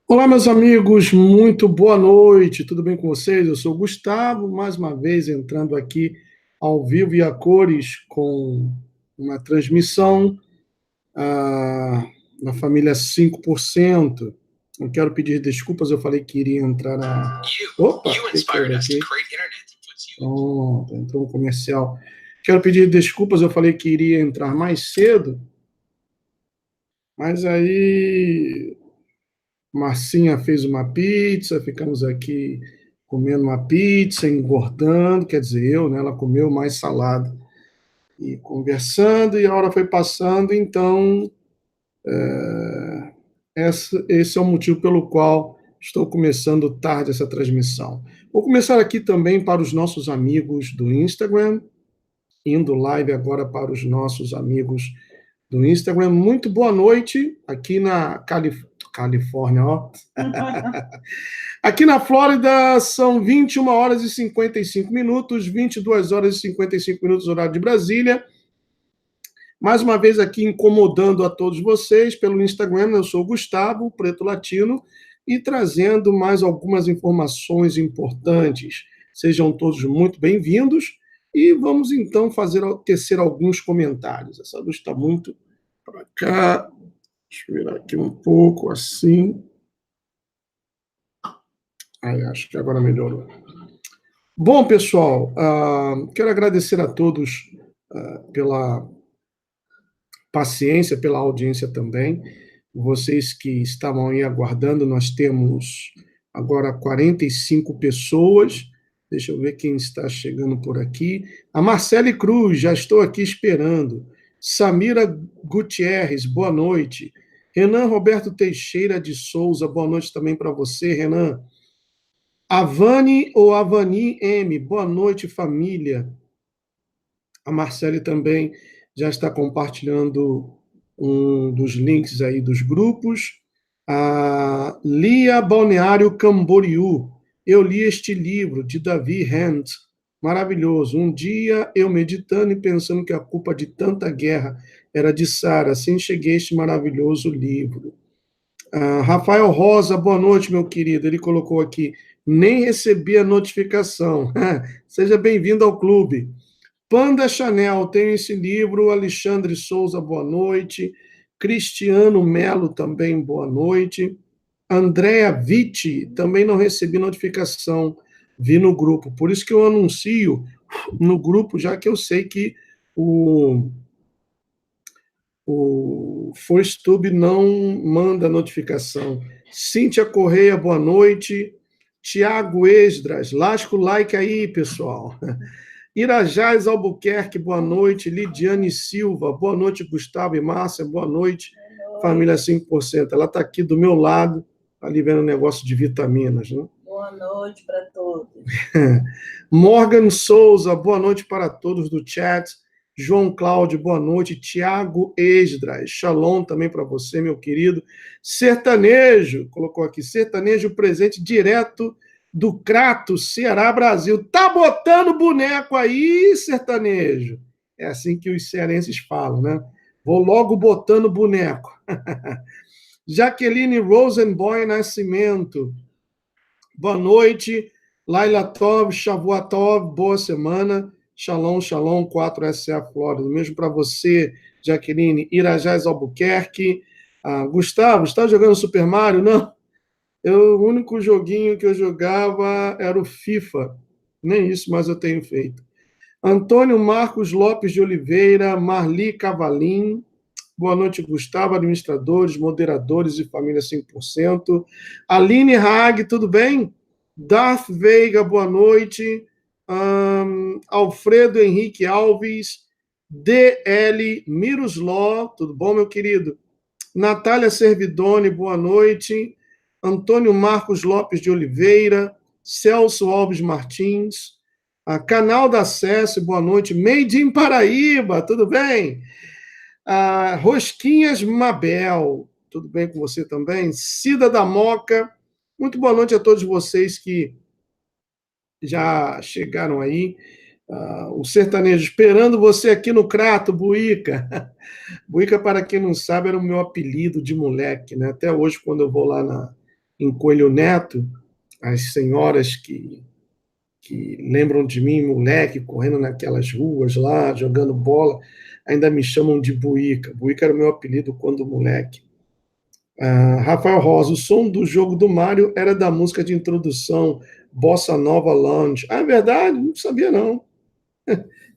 Olá, meus amigos, muito boa noite, tudo bem com vocês? Eu sou o Gustavo, mais uma vez entrando aqui ao vivo e a cores com uma transmissão na família 5%. Não quero pedir desculpas, eu falei que iria entrar na... Opa, aqui. Pronto, entrou um comercial. Quero pedir desculpas, eu falei que iria entrar mais cedo, mas aí... Marcinha fez uma pizza, ficamos aqui comendo uma pizza, engordando, quer dizer, eu, né? Ela comeu mais salada. E conversando, e a hora foi passando, então esse é o motivo pelo qual estou começando tarde essa transmissão. Vou começar aqui também para os nossos amigos do Instagram, indo live agora para os nossos amigos do Instagram. Muito boa noite, aqui na Califórnia, ó. Aqui na Flórida são 21 horas e 55 minutos, 22 horas e 55 minutos, horário de Brasília. Mais uma vez aqui incomodando a todos vocês pelo Instagram, eu sou o Gustavo, Preto Latino, e trazendo mais algumas informações importantes. Sejam todos muito bem-vindos e vamos então tecer alguns comentários. Essa luz está muito para cá. Deixa eu virar aqui um pouco, assim. Aí, acho que agora melhorou. Bom, pessoal, quero agradecer a todos pela paciência, pela audiência também. Vocês que estavam aí aguardando, nós temos agora 45 pessoas. Deixa eu ver quem está chegando por aqui. A Marcele Cruz, já estou aqui esperando. Samira Gutierrez, boa noite. Renan Roberto Teixeira de Souza, boa noite também para você, Renan. Avani ou Avani M, boa noite, família. A Marcele também já está compartilhando um dos links aí dos grupos. A Lia Balneário Camboriú, eu li este livro de Davi Hent, maravilhoso. Um dia eu meditando e pensando que a culpa de tanta guerra Era de Sara, assim cheguei a este maravilhoso livro. Rafael Rosa, boa noite, meu querido. Ele colocou aqui, nem recebi a notificação. Seja bem-vindo ao clube. Panda Chanel, tenho esse livro. Alexandre Souza, boa noite. Cristiano Melo, também, boa noite. Andréa Vitti, também não recebi notificação. Vi no grupo. Por isso que eu anuncio no grupo, já que eu sei que o ForceTube não manda notificação. Cíntia Correia, boa noite. Tiago Esdras, lasca o like aí, pessoal. Irajás Albuquerque, boa noite. Lidiane Silva, boa noite, Gustavo e Márcia, boa noite. Família 5%. Ela está aqui do meu lado, ali vendo um negócio de vitaminas, né? Boa noite para todos. Morgan Souza, boa noite para todos do chat. João Cláudio, boa noite. Tiago Esdras, shalom também para você, meu querido. Sertanejo, colocou aqui, sertanejo presente direto do Crato, Ceará, Brasil. Tá botando boneco aí, sertanejo? É assim que os cearenses falam, né? Vou logo botando boneco. Jaqueline Rosenboy Nascimento, boa noite. Laila Tov, Shavuatov, boa semana. Shalom, shalom, 4SA Flórida. Mesmo para você, Jaqueline. Irajás Albuquerque. Gustavo, está jogando Super Mario? Não. O único joguinho que eu jogava era o FIFA. Nem isso, mas eu tenho feito. Antônio Marcos Lopes de Oliveira, Marli Cavalim. Boa noite, Gustavo, administradores, moderadores e família 5%. Aline Haag, tudo bem? Darth Veiga, boa noite. Alfredo Henrique Alves, DL Mirosló, tudo bom, meu querido? Natália Servidone, boa noite. Antônio Marcos Lopes de Oliveira, Celso Alves Martins, Canal da Acesso, boa noite. Made in Paraíba, tudo bem? Rosquinhas Mabel, tudo bem com você também? Cida da Moca, muito boa noite a todos vocês que já chegaram aí. O sertanejo esperando você aqui no Crato, Buíca. Buíca, para quem não sabe, era o meu apelido de moleque, né? Até hoje, quando eu vou lá em Coelho Neto, as senhoras que lembram de mim, moleque, correndo naquelas ruas lá, jogando bola, ainda me chamam de Buíca. Buíca era o meu apelido quando moleque. Rafael Rosa, o som do jogo do Mario era da música de introdução Bossa Nova Lounge. É verdade? Não sabia, não.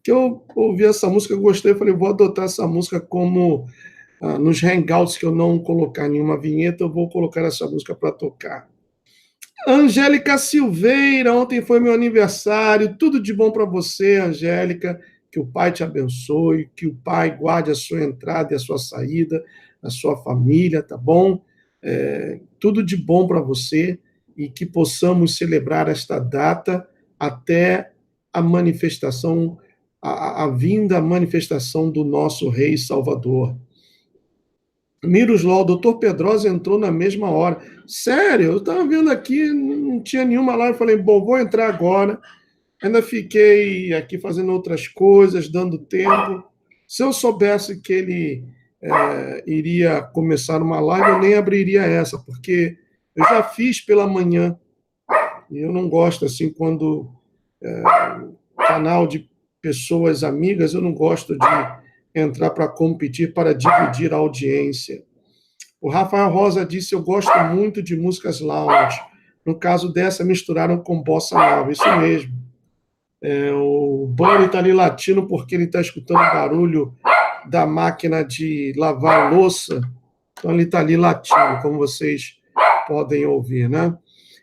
Que eu ouvi essa música, eu gostei, eu falei, vou adotar essa música como nos hangouts que eu não colocar nenhuma vinheta, eu vou colocar essa música para tocar. Angélica Silveira, ontem foi meu aniversário, tudo de bom para você, Angélica, que o Pai te abençoe, que o Pai guarde a sua entrada e a sua saída, a sua família, tá bom? Tudo de bom para você e que possamos celebrar esta data até a manifestação, a vinda manifestação do nosso Rei Salvador. Mirosló, o doutor Pedrosa entrou na mesma hora. Sério, eu estava vendo aqui, não tinha nenhuma live, eu falei, bom, vou entrar agora. Ainda fiquei aqui fazendo outras coisas, dando tempo. Se eu soubesse que ele iria começar uma live, eu nem abriria essa, porque eu já fiz pela manhã. E eu não gosto, assim, quando canal de pessoas amigas, eu não gosto de entrar para competir, para dividir a audiência. O Rafael Rosa disse, eu gosto muito de músicas lounge. No caso dessa, misturaram com bossa nova. Isso mesmo. O Bunny está ali latindo porque ele está escutando o barulho da máquina de lavar louça. Então, ele está ali latindo, como vocês podem ouvir, né?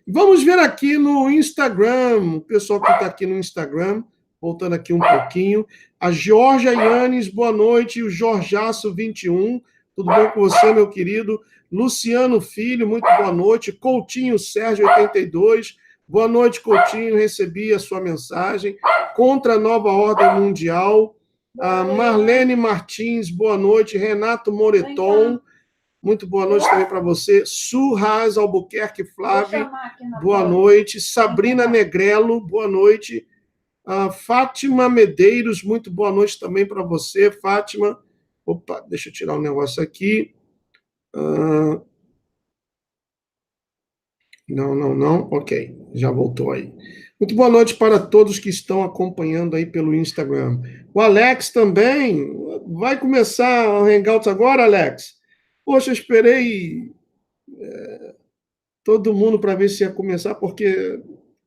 Vamos ver aqui no Instagram, o pessoal que está aqui no Instagram, voltando aqui um pouquinho. A Georgia Yannis, boa noite. O Jorjaço 21, tudo bom com você, meu querido? Luciano Filho, muito boa noite. Coutinho Sérgio, 82. Boa noite, Coutinho. Recebi a sua mensagem. Contra a nova ordem mundial. Marlene Martins, boa noite. Renato Moreton, muito boa noite também para você. Surraz Albuquerque Flávio, boa noite. Sabrina Negrello, boa noite. Fátima Medeiros, muito boa noite também para você, Fátima. Opa, deixa eu tirar um negócio aqui. Não. Ok, já voltou aí. Muito boa noite para todos que estão acompanhando aí pelo Instagram. O Alex também. Vai começar o Hangouts agora, Alex? Poxa, eu esperei todo mundo para ver se ia começar, porque,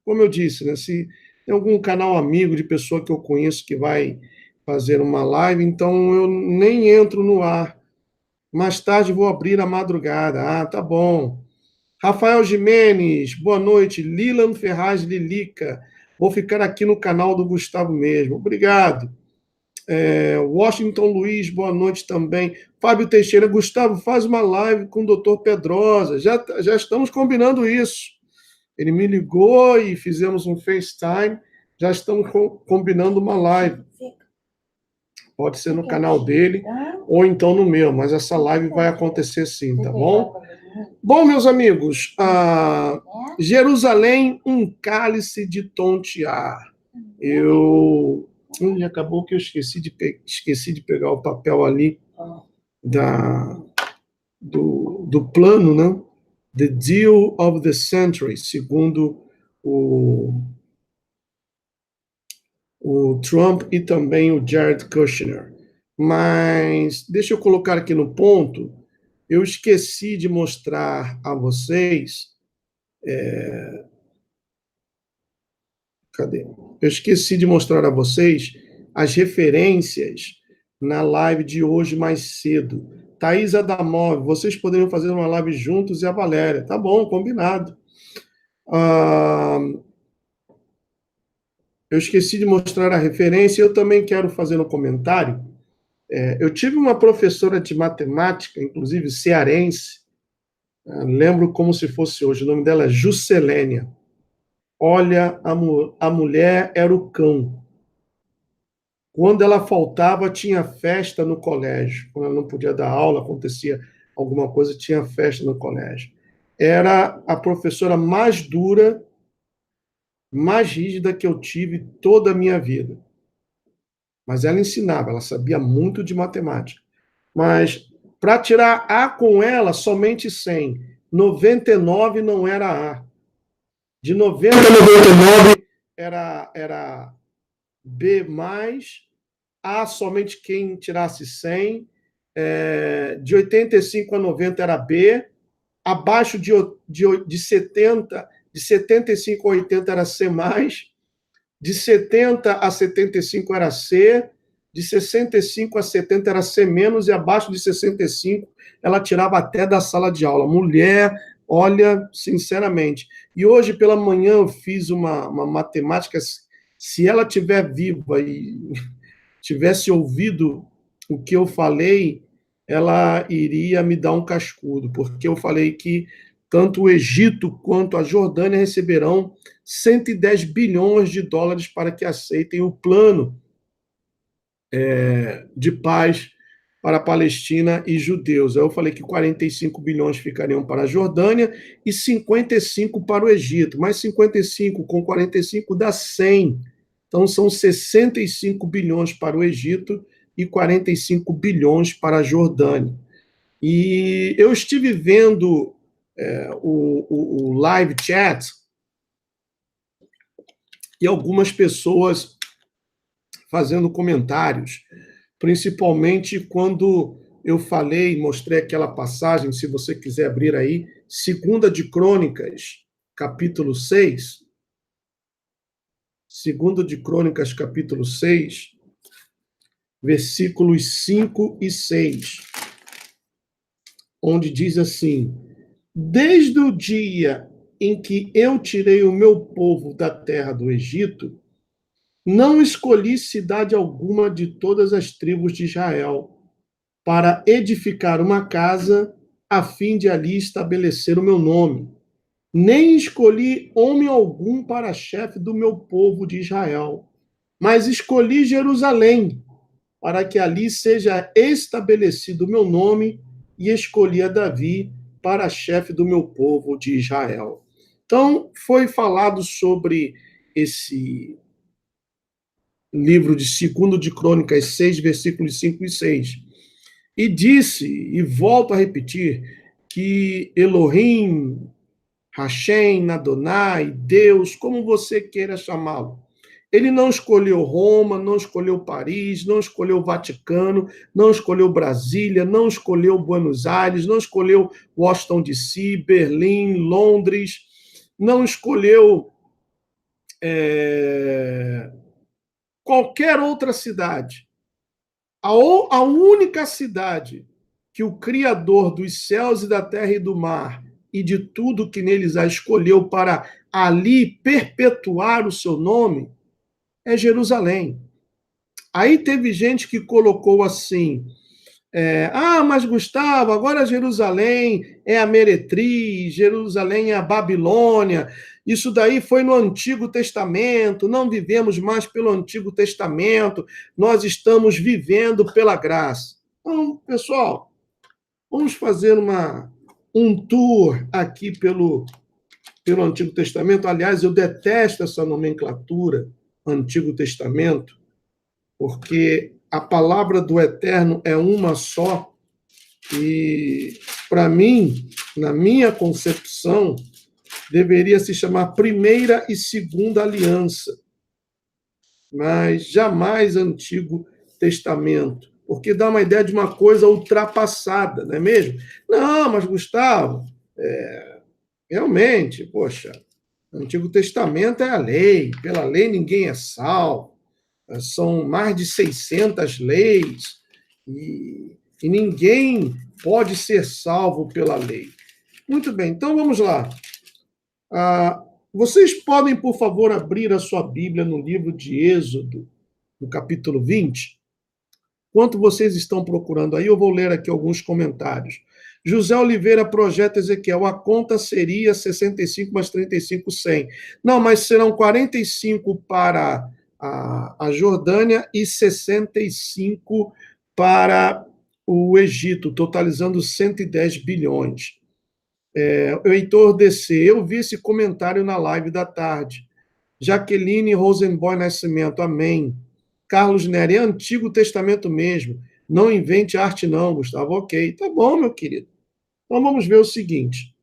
como eu disse, né, se tem algum canal amigo de pessoa que eu conheço que vai fazer uma live, então eu nem entro no ar. Mais tarde vou abrir a madrugada. Ah, tá bom. Rafael Jimenez, boa noite. Lilan Ferraz Lilica. Vou ficar aqui no canal do Gustavo mesmo. Obrigado. Washington Luiz, boa noite também. Fábio Teixeira, Gustavo, faz uma live com o Dr. Pedrosa. Já estamos combinando isso. Ele me ligou e fizemos um FaceTime. Já estamos combinando uma live. Pode ser no canal dele ou então no meu, mas essa live vai acontecer sim, tá bom? Bom, meus amigos, Jerusalém, um cálice de tontear. Acabou que eu esqueci de pegar o papel ali do plano, né? The Deal of the Century, segundo o Trump e também o Jared Kushner. Mas deixa eu colocar aqui no ponto. Eu esqueci de mostrar a vocês. Cadê? Eu esqueci de mostrar a vocês as referências na live de hoje mais cedo. Thaís Adamov, vocês poderiam fazer uma live juntos e a Valéria. Tá bom, combinado. Eu esqueci de mostrar a referência. Eu também quero fazer um comentário. Eu tive uma professora de matemática, inclusive cearense, lembro como se fosse hoje, o nome dela é Juscelênia. Olha, a mulher era o cão. Quando ela faltava, tinha festa no colégio. Quando ela não podia dar aula, acontecia alguma coisa, tinha festa no colégio. Era a professora mais dura, mais rígida que eu tive toda a minha vida. Mas ela ensinava, ela sabia muito de matemática. Mas para tirar A com ela, somente 100. 99 não era A. De 90 a 99 era B+, A somente quem tirasse 100. De 85 a 90 era B. Abaixo de 70, de 75 a 80 era C+. De 70 a 75 era C. De 65 a 70 era C-, e abaixo de 65 ela tirava até da sala de aula. Mulher, olha, sinceramente. E hoje pela manhã eu fiz uma matemática. Se ela estiver viva e tivesse ouvido o que eu falei, ela iria me dar um cascudo, porque eu falei que tanto o Egito quanto a Jordânia receberão 110 bilhões de dólares para que aceitem o plano de paz para a Palestina e judeus. Aí eu falei que 45 bilhões ficariam para a Jordânia e 55 para o Egito. Mais 55 com 45 dá 100. Então são 65 bilhões para o Egito e 45 bilhões para a Jordânia. E eu estive vendo o live chat e algumas pessoas fazendo comentários, principalmente quando eu falei, mostrei aquela passagem, se você quiser abrir aí, 2 de Crônicas, capítulo 6. 2 de Crônicas, capítulo 6, versículos 5 e 6, onde diz assim: desde o dia em que eu tirei o meu povo da terra do Egito, não escolhi cidade alguma de todas as tribos de Israel para edificar uma casa a fim de ali estabelecer o meu nome. Nem escolhi homem algum para chefe do meu povo de Israel, mas escolhi Jerusalém, para que ali seja estabelecido o meu nome, e escolhi a Davi para chefe do meu povo de Israel. Então, foi falado sobre esse livro de 2 de Crônicas 6, versículos 5 e 6. e disse, e volto a repetir, que Elohim, Hashem, Adonai, Deus, como você queira chamá-lo, ele não escolheu Roma, não escolheu Paris, não escolheu Vaticano, não escolheu Brasília, não escolheu Buenos Aires, não escolheu Washington DC, Berlim, Londres, não escolheu qualquer outra cidade. A única cidade que o Criador dos céus e da terra e do mar e de tudo que neles há escolheu para ali perpetuar o seu nome é Jerusalém. Aí teve gente que colocou assim, mas Gustavo, agora Jerusalém é a meretriz, Jerusalém é a Babilônia, isso daí foi no Antigo Testamento, não vivemos mais pelo Antigo Testamento, nós estamos vivendo pela graça. Então, pessoal, vamos fazer um tour aqui pelo Antigo Testamento. Aliás, eu detesto essa nomenclatura, Antigo Testamento, porque a palavra do Eterno é uma só, e, para mim, na minha concepção, deveria se chamar Primeira e Segunda Aliança, mas jamais Antigo Testamento, porque dá uma ideia de uma coisa ultrapassada, não é mesmo? Não, mas Gustavo, realmente, poxa, o Antigo Testamento é a lei, pela lei ninguém é salvo, são mais de 600 leis, e ninguém pode ser salvo pela lei. Muito bem, então vamos lá. Vocês podem, por favor, abrir a sua Bíblia no livro de Êxodo, no capítulo 20? Enquanto vocês estão procurando aí, eu vou ler aqui alguns comentários. José Oliveira projeta Ezequiel, a conta seria 65 mais 35, 100. Não, mas serão 45 para a Jordânia e 65 para o Egito, totalizando 110 bilhões. O Heitor DC, eu vi esse comentário na live da tarde. Jaqueline Rosenboy Nascimento, amém. Carlos Nery, é Antigo Testamento mesmo. Não invente arte não, Gustavo. Ok, tá bom, meu querido. Então vamos ver o seguinte.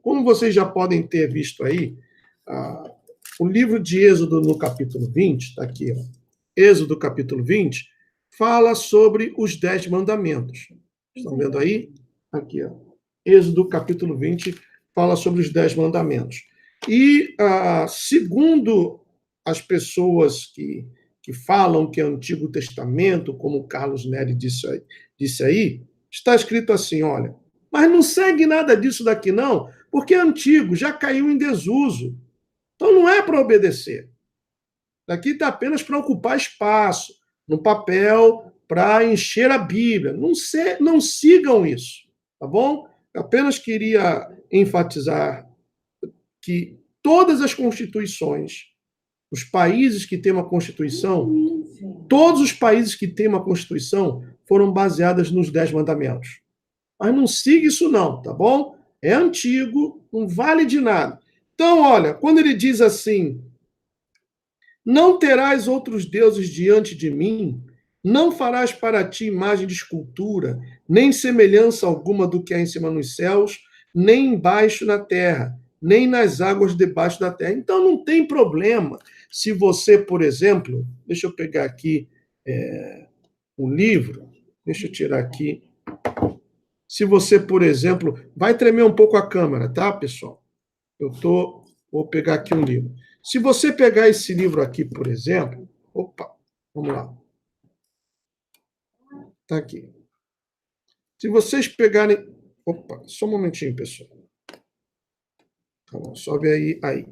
Como vocês já podem ter visto aí, o livro de Êxodo no capítulo 20, está aqui, ó, Êxodo capítulo 20, fala sobre os 10 mandamentos. Estão vendo aí? Aqui, ó. Êxodo capítulo 20 fala sobre os 10 mandamentos. E, segundo as pessoas que falam que é Antigo Testamento, como o Carlos Nery disse aí, está escrito assim, olha, mas não segue nada disso daqui não, porque é antigo, já caiu em desuso. Então não é para obedecer. Daqui está apenas para ocupar espaço no papel, para encher a Bíblia. Não sigam isso, tá bom? Eu apenas queria enfatizar que todas as constituições, os países que têm uma Constituição, todos os países que têm uma Constituição foram baseadas nos 10 mandamentos. Mas não siga isso não, tá bom? É antigo, não vale de nada. Então, olha, quando ele diz assim, não terás outros deuses diante de mim, não farás para ti imagem de escultura, nem semelhança alguma do que há em cima nos céus, nem embaixo na terra, nem nas águas debaixo da terra. Então não tem problema se você, por exemplo, deixa eu pegar aqui um livro, deixa eu tirar aqui. Se você, por exemplo, vai tremer um pouco a câmera, tá, pessoal? Vou pegar aqui um livro. Se você pegar esse livro aqui, por exemplo, vamos lá. Tá aqui. Se vocês pegarem, só um momentinho, pessoal. Tá bom, sobe aí.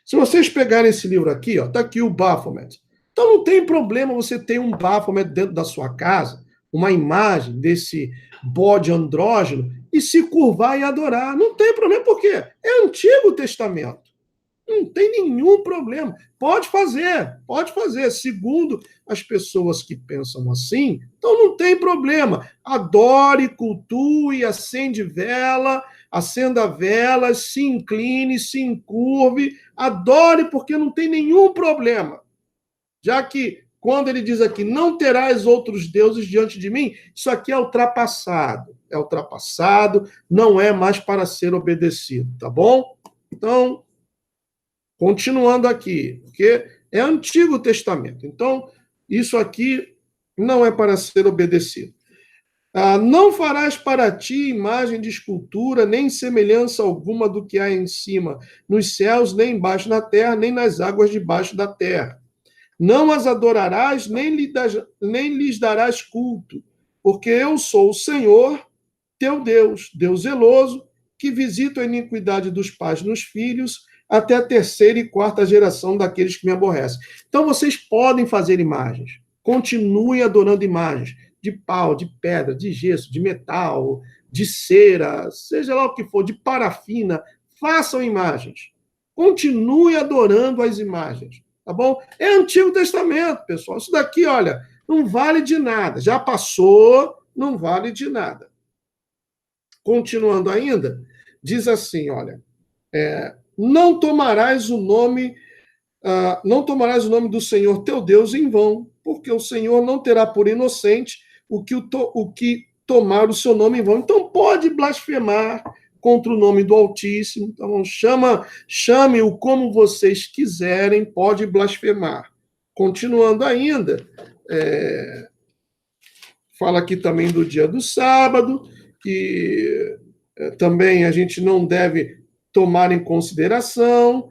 Se vocês pegarem esse livro aqui, ó, tá aqui o Baphomet. Então não tem problema você ter um Baphomet dentro da sua casa, uma imagem desse bode andrógeno e se curvar e adorar. Não tem problema, por quê? É Antigo Testamento. Não tem nenhum problema. Pode fazer. Segundo as pessoas que pensam assim, então não tem problema. Adore, cultue, acenda velas, se incline, se encurve, adore, porque não tem nenhum problema. Já que quando ele diz aqui, não terás outros deuses diante de mim, isso aqui é ultrapassado. É ultrapassado, não é mais para ser obedecido, tá bom? Então, continuando aqui, porque é Antigo Testamento. Então, isso aqui não é para ser obedecido. Não farás para ti imagem de escultura, nem semelhança alguma do que há em cima, nos céus, nem embaixo na terra, nem nas águas debaixo da terra. Não as adorarás, nem lhes darás culto, porque eu sou o Senhor, teu Deus, Deus zeloso, que visita a iniquidade dos pais nos filhos, até a terceira e quarta geração daqueles que me aborrecem. Então, vocês podem fazer imagens. Continuem adorando imagens de pau, de pedra, de gesso, de metal, de cera, seja lá o que for, de parafina. Façam imagens. Continue adorando as imagens. Tá bom? É Antigo Testamento, pessoal. Isso daqui, olha, não vale de nada. Já passou, não vale de nada. Continuando ainda, diz assim, olha, não tomarás o nome do Senhor teu Deus em vão, porque o Senhor não terá por inocente o que tomar o seu nome em vão. Então pode blasfemar contra o nome do Altíssimo. Então chame-o como vocês quiserem, pode blasfemar. Continuando ainda, fala aqui também do dia do sábado, que também a gente não deve tomar em consideração.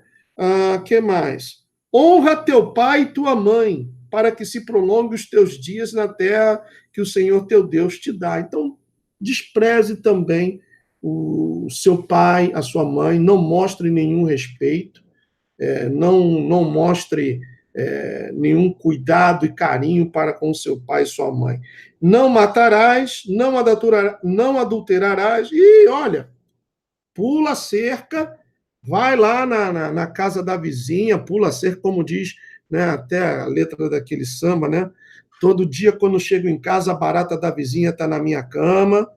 Que mais? Honra teu pai e tua mãe, para que se prolongue os teus dias na terra que o Senhor teu Deus te dá. Então, despreze também o seu pai, a sua mãe, não mostre nenhum respeito, não mostre nenhum cuidado e carinho para com seu pai e sua mãe. Não matarás, não adulterarás, e olha, pula a cerca, vai lá na casa da vizinha, pula a cerca, como diz, né, até a letra daquele samba, né? Todo dia, quando chego em casa, a barata da vizinha está na minha cama.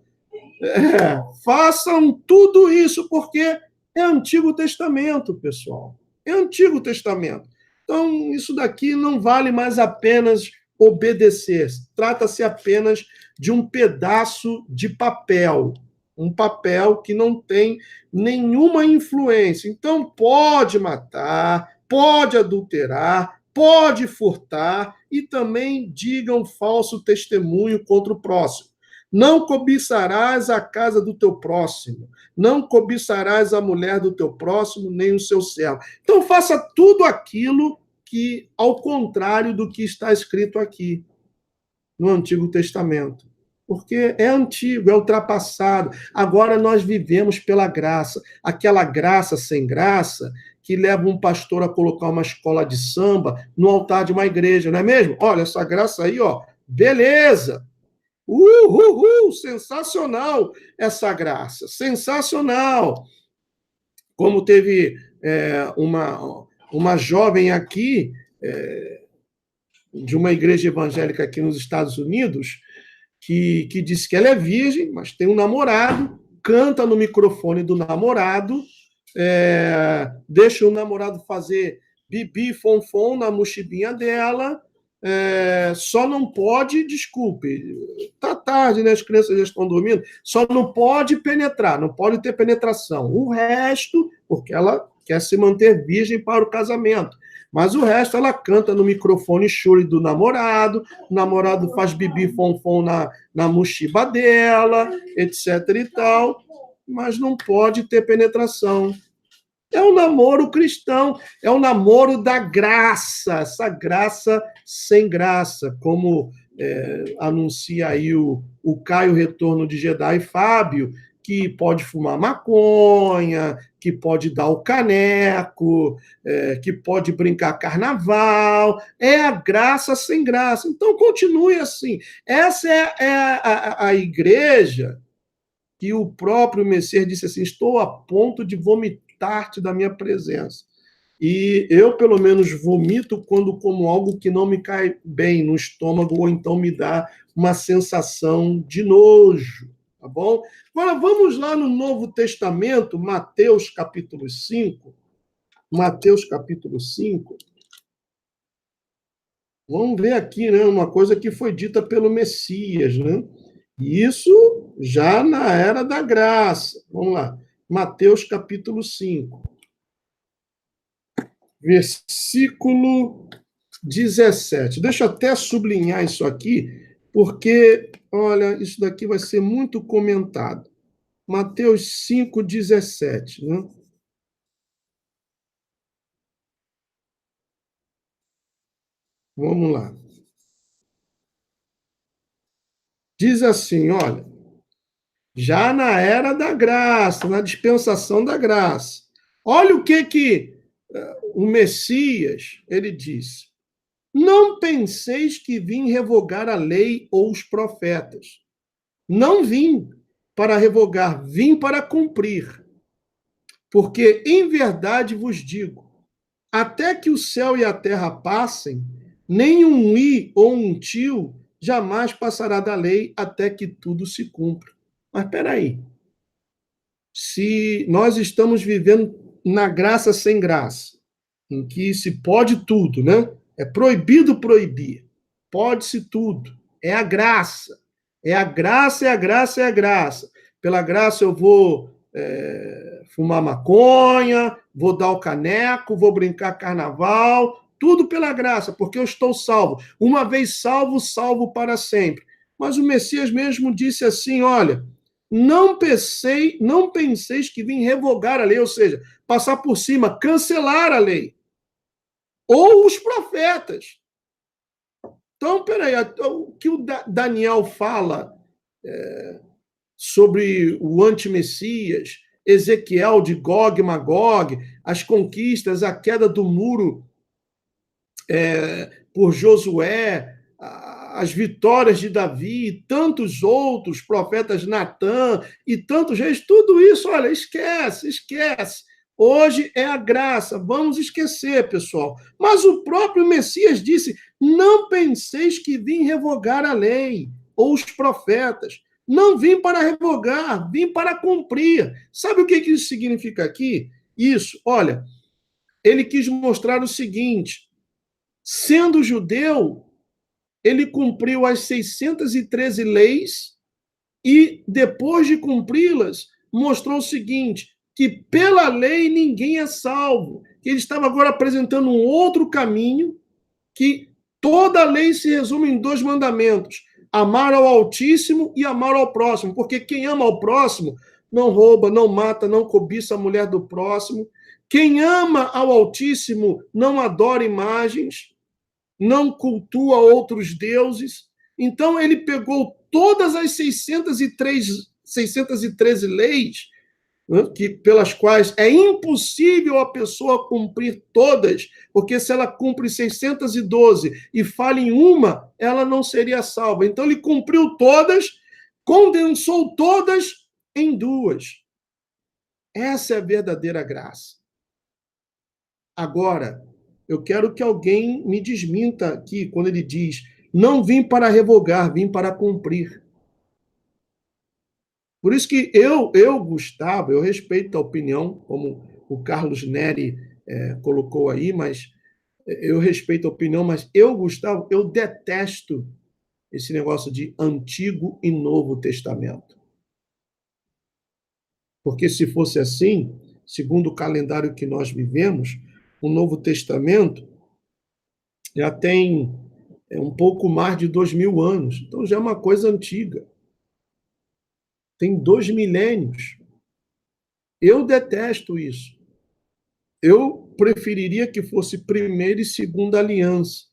Façam tudo isso, porque é Antigo Testamento, pessoal. É Antigo Testamento. Então, isso daqui não vale mais apenas obedecer. Trata-se apenas de um pedaço de papel. Um papel que não tem nenhuma influência. Então, pode matar, pode adulterar, pode furtar e também diga um falso testemunho contra o próximo. Não cobiçarás a casa do teu próximo, não cobiçarás a mulher do teu próximo, nem o seu servo. Então, faça tudo aquilo que, ao contrário do que está escrito aqui no Antigo Testamento. Porque é antigo, é ultrapassado. Agora nós vivemos pela graça. Aquela graça sem graça que leva um pastor a colocar uma escola de samba no altar de uma igreja, não é mesmo? Olha, essa graça aí, ó, beleza. Sensacional essa graça, sensacional. Como teve uma jovem aqui, de uma igreja evangélica aqui nos Estados Unidos, que disse que ela é virgem, mas tem um namorado, canta no microfone do namorado, deixa o namorado fazer bibi, fonfon na mochibinha dela, só não pode, desculpe, tá tarde, né? As crianças já estão dormindo, só não pode penetrar, não pode ter penetração. O resto, porque ela quer se manter virgem para o casamento. Mas o resto ela canta no microfone chore do namorado, o namorado faz bibi fonfon na mochiba dela, etc e tal, mas não pode ter penetração. É um namoro cristão, é um namoro da graça, essa graça sem graça, como anuncia aí o Caio Retorno de Jedi Fábio, que pode fumar maconha, que pode dar o caneco, que pode brincar carnaval, é a graça sem graça. Então, continue assim. Essa é a igreja que o próprio Messias disse assim, estou a ponto de vomitar-te da minha presença. E eu, pelo menos, vomito quando como algo que não me cai bem no estômago, ou então me dá uma sensação de nojo, tá bom? Agora, vamos lá no Novo Testamento, Mateus capítulo 5. Mateus capítulo 5. Vamos ver aqui, né, uma coisa que foi dita pelo Messias, né? Isso já na era da graça. Vamos lá. Mateus capítulo 5, versículo 17. Deixa eu até sublinhar isso aqui, porque, olha, isso daqui vai ser muito comentado. Mateus 5, 17, né? Vamos lá. Diz assim, olha, já na era da graça, na dispensação da graça. Olha o que o Messias, ele disse. Não penseis que vim revogar a lei ou os profetas. Não vim para revogar, vim para cumprir. Porque em verdade vos digo, até que o céu e a terra passem, nem um i ou um tio jamais passará da lei até que tudo se cumpra. Mas espera aí. Se nós estamos vivendo na graça sem graça, em que se pode tudo, né? É proibido proibir. Pode-se tudo. É a graça. É a graça, é a graça, é a graça. Pela graça eu vou fumar maconha, vou dar o caneco, vou brincar carnaval, tudo pela graça, porque eu estou salvo. Uma vez salvo, salvo para sempre. Mas o Messias mesmo disse assim, olha, não penseis que vim revogar a lei, ou seja, passar por cima, cancelar a lei. Ou os profetas. Então, peraí, o que o Daniel fala sobre o anti-Messias, Ezequiel de Gog e Magog, as conquistas, a queda do muro por Josué, as vitórias de Davi, e tantos outros, profetas Natã e tantos reis, tudo isso, olha, esquece, esquece. Hoje é a graça, vamos esquecer, pessoal. Mas o próprio Messias disse: não penseis que vim revogar a lei ou os profetas. Não vim para revogar, vim para cumprir. Sabe o que isso significa aqui? Isso, olha, ele quis mostrar o seguinte: sendo judeu, ele cumpriu as 613 leis e, depois de cumpri-las, mostrou o seguinte, que pela lei ninguém é salvo. Que ele estava agora apresentando um outro caminho, que toda a lei se resume em 2 mandamentos: amar ao Altíssimo e amar ao próximo. Porque quem ama ao próximo não rouba, não mata, não cobiça a mulher do próximo. Quem ama ao Altíssimo não adora imagens, não cultua outros deuses. Então, ele pegou todas as 613 leis, né, pelas quais é impossível a pessoa cumprir todas, porque se ela cumpre 612 e falha em uma, ela não seria salva. Então, ele cumpriu todas, condensou todas em 2. Essa é a verdadeira graça. Agora, eu quero que alguém me desminta aqui quando ele diz: não vim para revogar, vim para cumprir. Por isso que Gustavo, eu respeito a opinião, como o Carlos Neri colocou aí, mas eu respeito a opinião, mas Gustavo, eu detesto esse negócio de Antigo e Novo Testamento. Porque se fosse assim, segundo o calendário que nós vivemos, o Novo Testamento já tem um pouco mais de 2000 anos. Então já é uma coisa antiga. Tem 2 milênios. Eu detesto isso. Eu preferiria que fosse primeira e segunda aliança,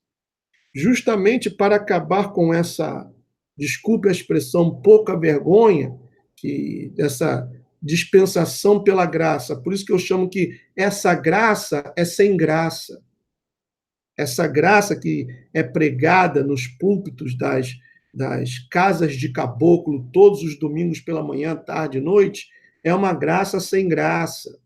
justamente para acabar com essa, desculpe a expressão, pouca vergonha, que essa dispensação pela graça. Por isso que eu chamo que essa graça é sem graça. Essa graça que é pregada nos púlpitos das casas de caboclo todos os domingos pela manhã, tarde e noite, é uma graça sem graça.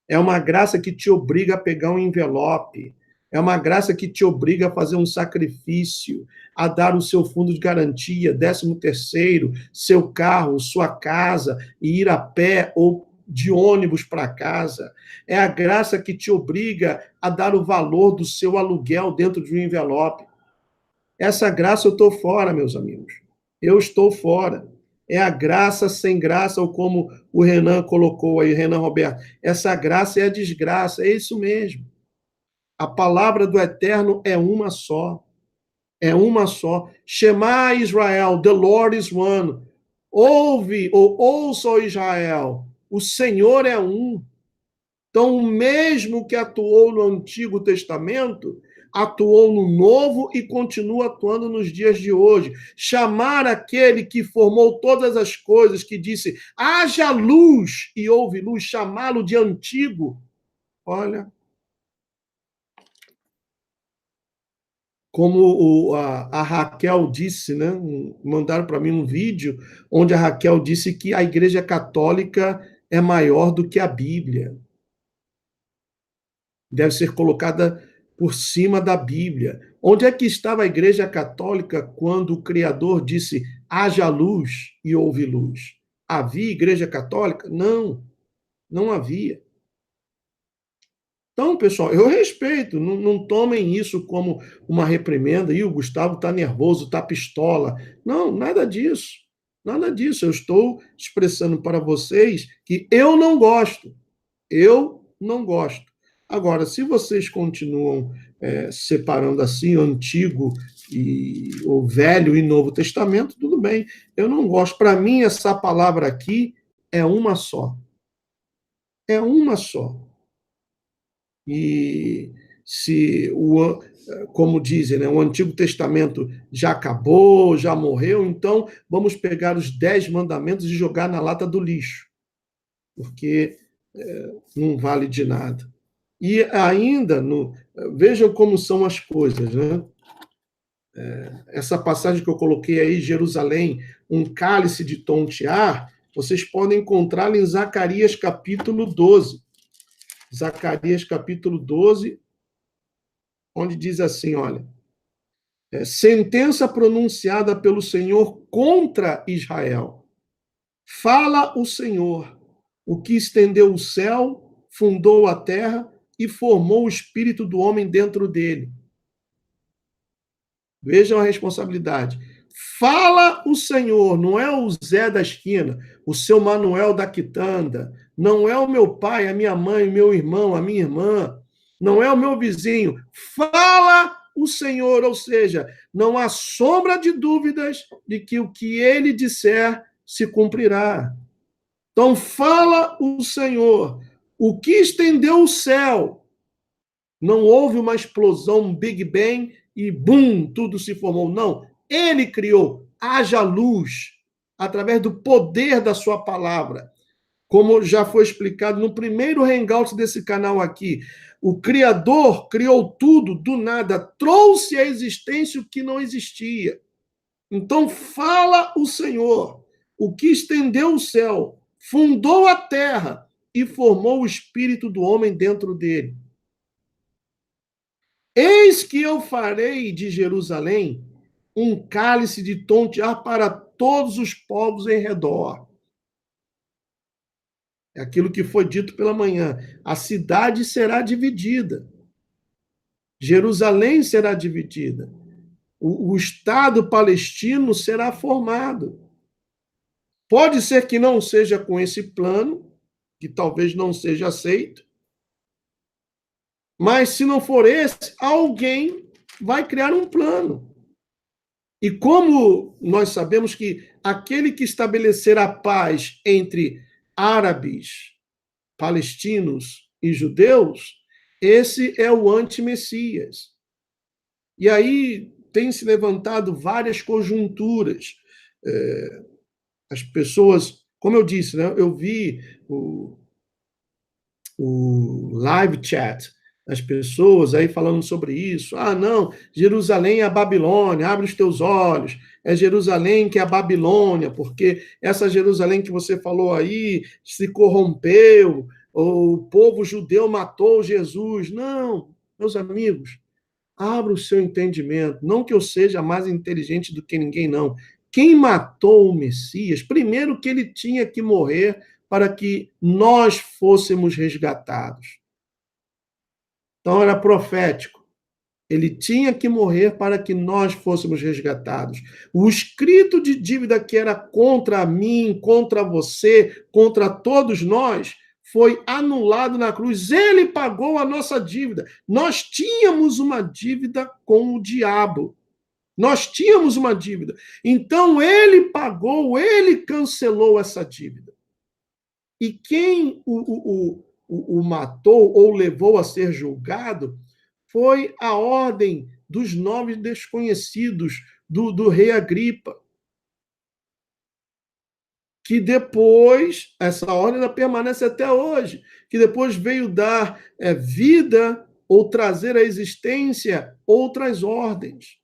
É uma graça que te obriga a pegar um envelope. É uma graça que te obriga a fazer um sacrifício, a dar o seu fundo de garantia, 13º, seu carro, sua casa, e ir a pé ou de ônibus para casa. É a graça que te obriga a dar o valor do seu aluguel dentro de um envelope. Essa graça eu estou fora, meus amigos. Eu estou fora. É a graça sem graça, ou como o Renan colocou aí, Renan Roberto, essa graça é a desgraça, é isso mesmo. A palavra do Eterno é uma só. É uma só. Shema Israel, the Lord is one. Ouve, ou ouça, ó Israel, o Senhor é um. Então, o mesmo que atuou no Antigo Testamento, atuou no Novo e continua atuando nos dias de hoje. Chamar aquele que formou todas as coisas, que disse, haja luz e houve luz, chamá-lo de antigo. Olha, como a Raquel disse, né? Mandaram para mim um vídeo onde a Raquel disse que a Igreja Católica é maior do que a Bíblia. Deve ser colocada por cima da Bíblia. Onde é que estava a Igreja Católica quando o Criador disse haja luz e houve luz? Havia Igreja Católica? Não, não havia. Então, pessoal, eu respeito, não tomem isso como uma reprimenda. E o Gustavo está nervoso, está pistola. Não, nada disso. Nada disso. Eu estou expressando para vocês que eu não gosto. Eu não gosto. Agora, se vocês continuam separando assim o Antigo e o Velho e Novo Testamento, tudo bem. Eu não gosto. Para mim, essa palavra aqui é uma só. É uma só. E se como dizem, né, o Antigo Testamento já acabou, já morreu, então vamos pegar os 10 mandamentos e jogar na lata do lixo, porque não vale de nada. E ainda, vejam como são as coisas, né? Essa passagem que eu coloquei aí, Jerusalém, um cálice de tontear, vocês podem encontrá-la em Zacarias capítulo 12. Zacarias capítulo 12, onde diz assim, olha, sentença pronunciada pelo Senhor contra Israel. Fala o Senhor, o que estendeu o céu, fundou a terra e formou o espírito do homem dentro dele. Vejam a responsabilidade. Fala o Senhor, não é o Zé da esquina, o seu Manuel da quitanda, não é o meu pai, a minha mãe, o meu irmão, a minha irmã, não é o meu vizinho. Fala o Senhor, ou seja, não há sombra de dúvidas de que o que ele disser se cumprirá. Então, fala o Senhor, o que estendeu o céu. Não houve uma explosão, um Big Bang e, bum, tudo se formou. Não, ele criou, haja luz, através do poder da sua palavra. Como já foi explicado no primeiro hangout desse canal aqui, o Criador criou tudo do nada, trouxe à existência o que não existia. Então fala o Senhor, o que estendeu o céu, fundou a terra e formou o espírito do homem dentro dele. Eis que eu farei de Jerusalém um cálice de tontear para todos os povos em redor. É aquilo que foi dito pela manhã. A cidade será dividida. Jerusalém será dividida. O Estado palestino será formado. Pode ser que não seja com esse plano, que talvez não seja aceito, mas se não for esse, alguém vai criar um plano. E como nós sabemos que aquele que estabelecer a paz entre árabes, palestinos e judeus, esse é o anti-Messias. E aí tem se levantado várias conjunturas. As pessoas, como eu disse, né, eu vi o live chat, as pessoas aí falando sobre isso. Ah, não, Jerusalém é a Babilônia, abre os teus olhos. É Jerusalém que é a Babilônia, porque essa Jerusalém que você falou aí se corrompeu, o povo judeu matou Jesus. Não, meus amigos, abra o seu entendimento. Não que eu seja mais inteligente do que ninguém, não. Quem matou o Messias, primeiro que ele tinha que morrer para que nós fôssemos resgatados. Então era profético. Ele tinha que morrer para que nós fôssemos resgatados. O escrito de dívida que era contra mim, contra você, contra todos nós, foi anulado na cruz. Ele pagou a nossa dívida. Nós tínhamos uma dívida com o diabo. Nós tínhamos uma dívida. Então, ele pagou, ele cancelou essa dívida. E quem o matou ou levou a ser julgado foi a ordem dos 9 desconhecidos do rei Agripa. Que depois, essa ordem ainda permanece até hoje, que depois veio dar vida ou trazer à existência outras ordens.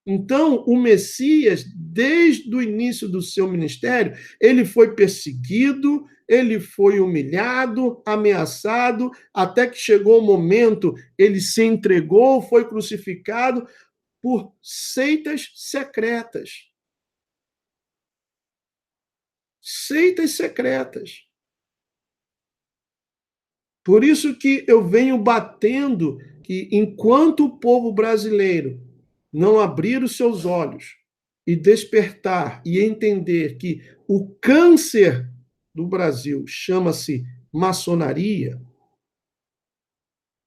Então, o Messias, desde o início do seu ministério, ele foi perseguido, ele foi humilhado, ameaçado, até que chegou o momento, ele se entregou, foi crucificado por seitas secretas. Seitas secretas. Por isso que eu venho batendo que, enquanto o povo brasileiro não abrir os seus olhos e despertar e entender que o câncer do Brasil chama-se maçonaria,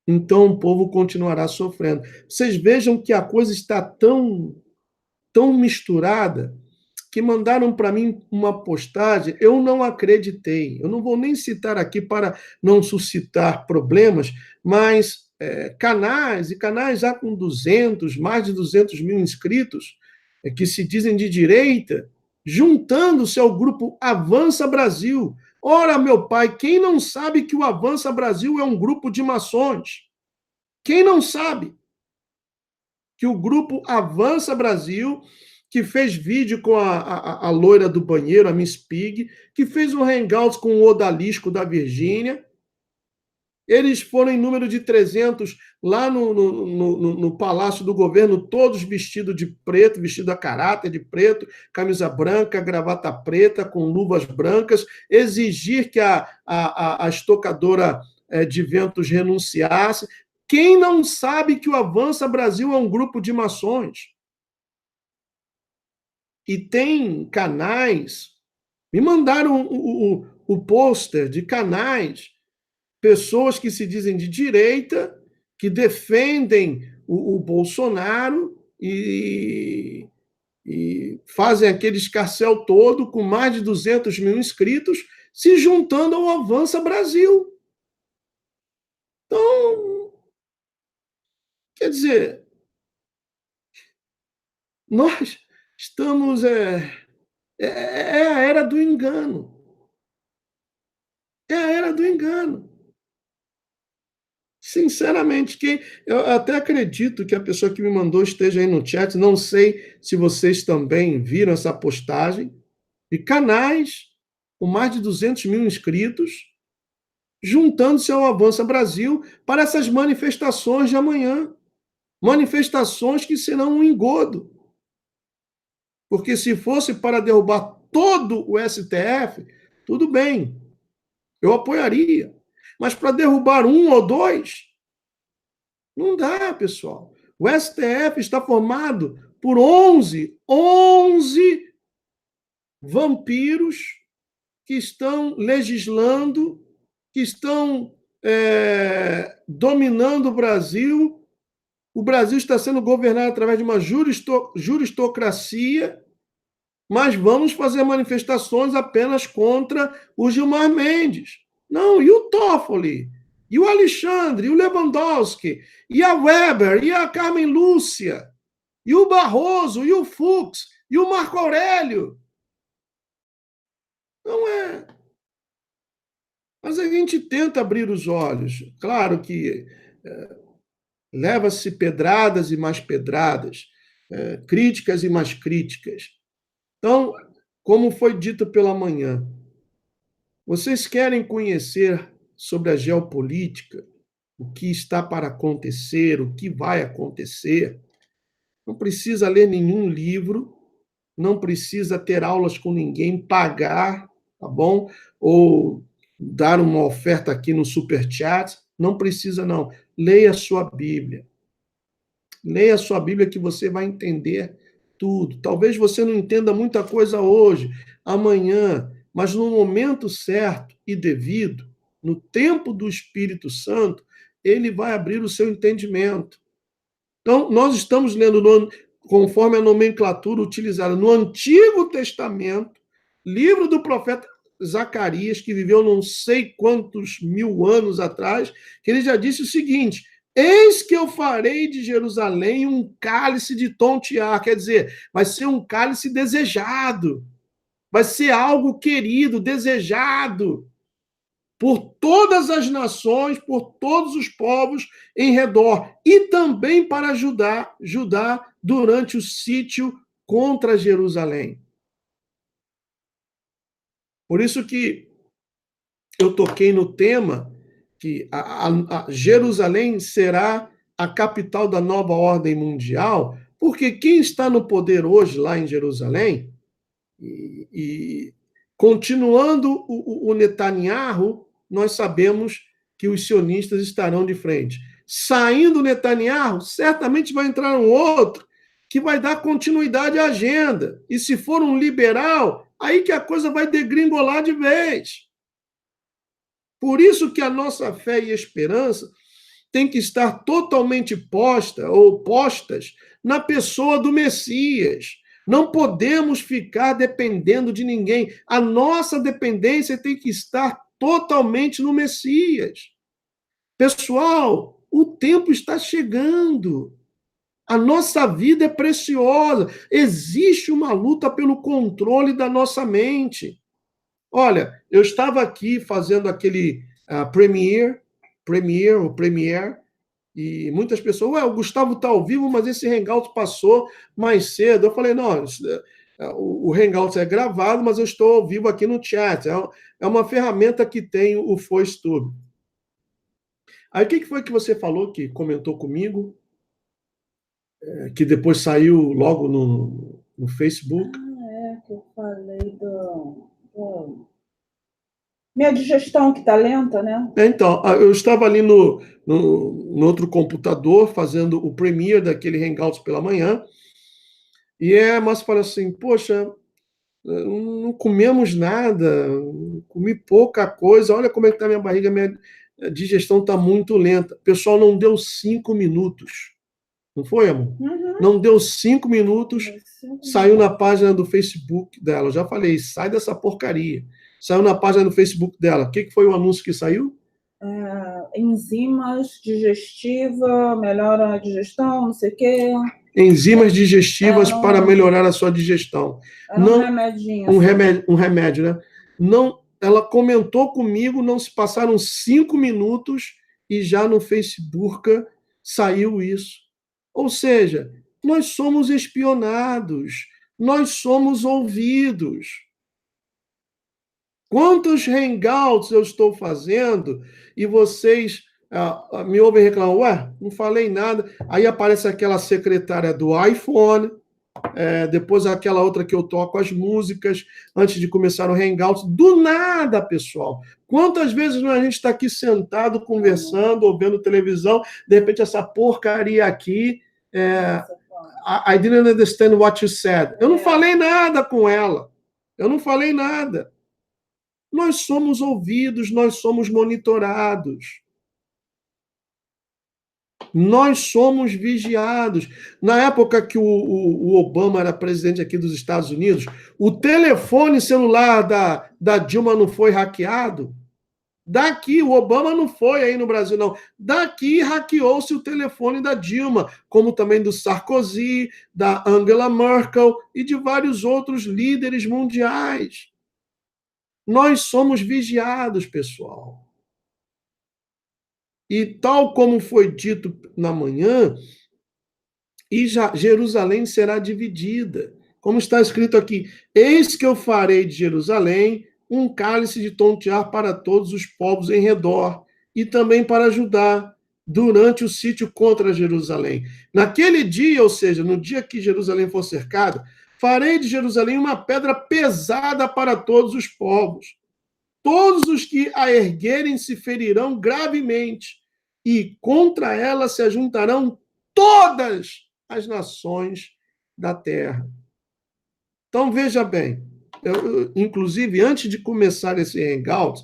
então o povo continuará sofrendo. Vocês vejam que a coisa está tão misturada que mandaram para mim uma postagem, eu não acreditei. Eu não vou nem citar aqui para não suscitar problemas, mas canais já com mais de 200 mil inscritos, que se dizem de direita, juntando-se ao grupo Avança Brasil. Ora, meu pai, quem não sabe que o Avança Brasil é um grupo de maçons? Quem não sabe que o grupo Avança Brasil, que fez vídeo com a loira do banheiro, a Miss Pig, que fez um hangout com o Odalisco da Virgínia. Eles foram em número de 300 lá no Palácio do Governo, todos vestidos de preto, vestido a caráter de preto, camisa branca, gravata preta, com luvas brancas, exigir que a estocadora de ventos renunciasse. Quem não sabe que o Avança Brasil é um grupo de maçons? E tem canais, me mandaram o pôster de canais, pessoas que se dizem de direita, que defendem o Bolsonaro e fazem aquele escarcéu todo com mais de 200 mil inscritos, se juntando ao Avança Brasil. Então, quer dizer, nós estamos... É a era do engano. É a era do engano. Sinceramente, eu até acredito que a pessoa que me mandou esteja aí no chat, não sei se vocês também viram essa postagem, de canais com mais de 200 mil inscritos, juntando-se ao Avança Brasil para essas manifestações de amanhã. Manifestações que serão um engodo. Porque se fosse para derrubar todo o STF, tudo bem, eu apoiaria. Mas para derrubar um ou dois, não dá, pessoal. O STF está formado por 11 vampiros que estão legislando, que estão dominando o Brasil. O Brasil está sendo governado através de uma juristocracia, mas vamos fazer manifestações apenas contra o Gilmar Mendes. Não, e o Toffoli? E o Alexandre? E o Lewandowski? E a Weber? E a Carmen Lúcia? E o Barroso? E o Fux? E o Marco Aurélio? Não é. Mas a gente tenta abrir os olhos. Claro que leva-se pedradas e mais pedradas, críticas e mais críticas. Então, como foi dito pela manhã, vocês querem conhecer sobre a geopolítica, o que está para acontecer, o que vai acontecer, não precisa ler nenhum livro, não precisa ter aulas com ninguém, pagar, tá bom? Ou dar uma oferta aqui no Superchat, não precisa não. Leia a sua Bíblia. Leia a sua Bíblia que você vai entender tudo. Talvez você não entenda muita coisa hoje, amanhã, mas no momento certo e devido, no tempo do Espírito Santo, ele vai abrir o seu entendimento. Então, nós estamos lendo, conforme a nomenclatura utilizada no Antigo Testamento, livro do profeta Zacarias, que viveu não sei quantos mil anos atrás, que ele já disse o seguinte: eis que eu farei de Jerusalém um cálice de tontear, quer dizer, vai ser um cálice desejado, vai ser algo querido, desejado por todas as nações, por todos os povos em redor, e também para Judá durante o sítio contra Jerusalém. Por isso que eu toquei no tema que a Jerusalém será a capital da nova ordem mundial, porque quem está no poder hoje lá em Jerusalém, e continuando o Netanyahu, nós sabemos que os sionistas estarão de frente. Saindo o Netanyahu, certamente vai entrar um outro que vai dar continuidade à agenda. E se for um liberal, aí que a coisa vai degringolar de vez. Por isso que a nossa fé e esperança tem que estar totalmente posta ou postas na pessoa do Messias. Não podemos ficar dependendo de ninguém. A nossa dependência tem que estar totalmente no Messias. Pessoal, o tempo está chegando. A nossa vida é preciosa. Existe uma luta pelo controle da nossa mente. Olha, eu estava aqui fazendo aquele Premiere, e muitas pessoas, o Gustavo está ao vivo, mas esse Hangout passou mais cedo. Eu falei, não, o Hangout é gravado, mas eu estou ao vivo aqui no chat. É uma ferramenta que tem o FoiceTube. Aí o que foi que você falou, que comentou comigo, que depois saiu logo no Facebook? Que eu falei minha digestão que está lenta, né? Então, eu estava ali no outro computador, fazendo o Premiere daquele Hangouts pela manhã, e a Márcia fala assim, poxa, não comemos nada, comi pouca coisa, olha como é que está minha barriga, minha digestão está muito lenta. Pessoal, não deu 5 minutos. Não foi, amor? Uhum. Não deu 5 minutos, saiu na página do Facebook dela. Eu já falei, sai dessa porcaria. Saiu na página do Facebook dela. O que foi o anúncio que saiu? Enzimas digestiva, melhora a digestão, não sei o quê. Enzimas digestivas para melhorar a sua digestão. Não, um remedinho. Um remédio, né? Não, ela comentou comigo, não se passaram 5 minutos e já no Facebook saiu isso. Ou seja, nós somos espionados, nós somos ouvidos. Quantos hangouts eu estou fazendo e vocês me ouvem reclamar, ué, não falei nada. Aí aparece aquela secretária do iPhone, depois aquela outra que eu toco as músicas antes de começar o hangout. Do nada, pessoal. Quantas vezes a gente está aqui sentado, conversando, ou vendo televisão, de repente essa porcaria aqui, I didn't understand what you said. Eu não falei nada com ela. Eu não falei nada. Nós somos ouvidos, nós somos monitorados. Nós somos vigiados. Na época que o Obama era presidente aqui dos Estados Unidos, o telefone celular da Dilma não foi hackeado? Daqui, o Obama não foi aí no Brasil, não. Daqui hackeou-se o telefone da Dilma, como também do Sarkozy, da Angela Merkel e de vários outros líderes mundiais. Nós somos vigiados, pessoal. E tal como foi dito na manhã, e Jerusalém será dividida. Como está escrito aqui, eis que eu farei de Jerusalém um cálice de tontear para todos os povos em redor, e também para Judá, durante o sítio contra Jerusalém. Naquele dia, ou seja, no dia que Jerusalém for cercada, farei de Jerusalém uma pedra pesada para todos os povos. Todos os que a erguerem se ferirão gravemente, e contra ela se ajuntarão todas as nações da terra. Então, veja bem, inclusive, antes de começar esse Hangout,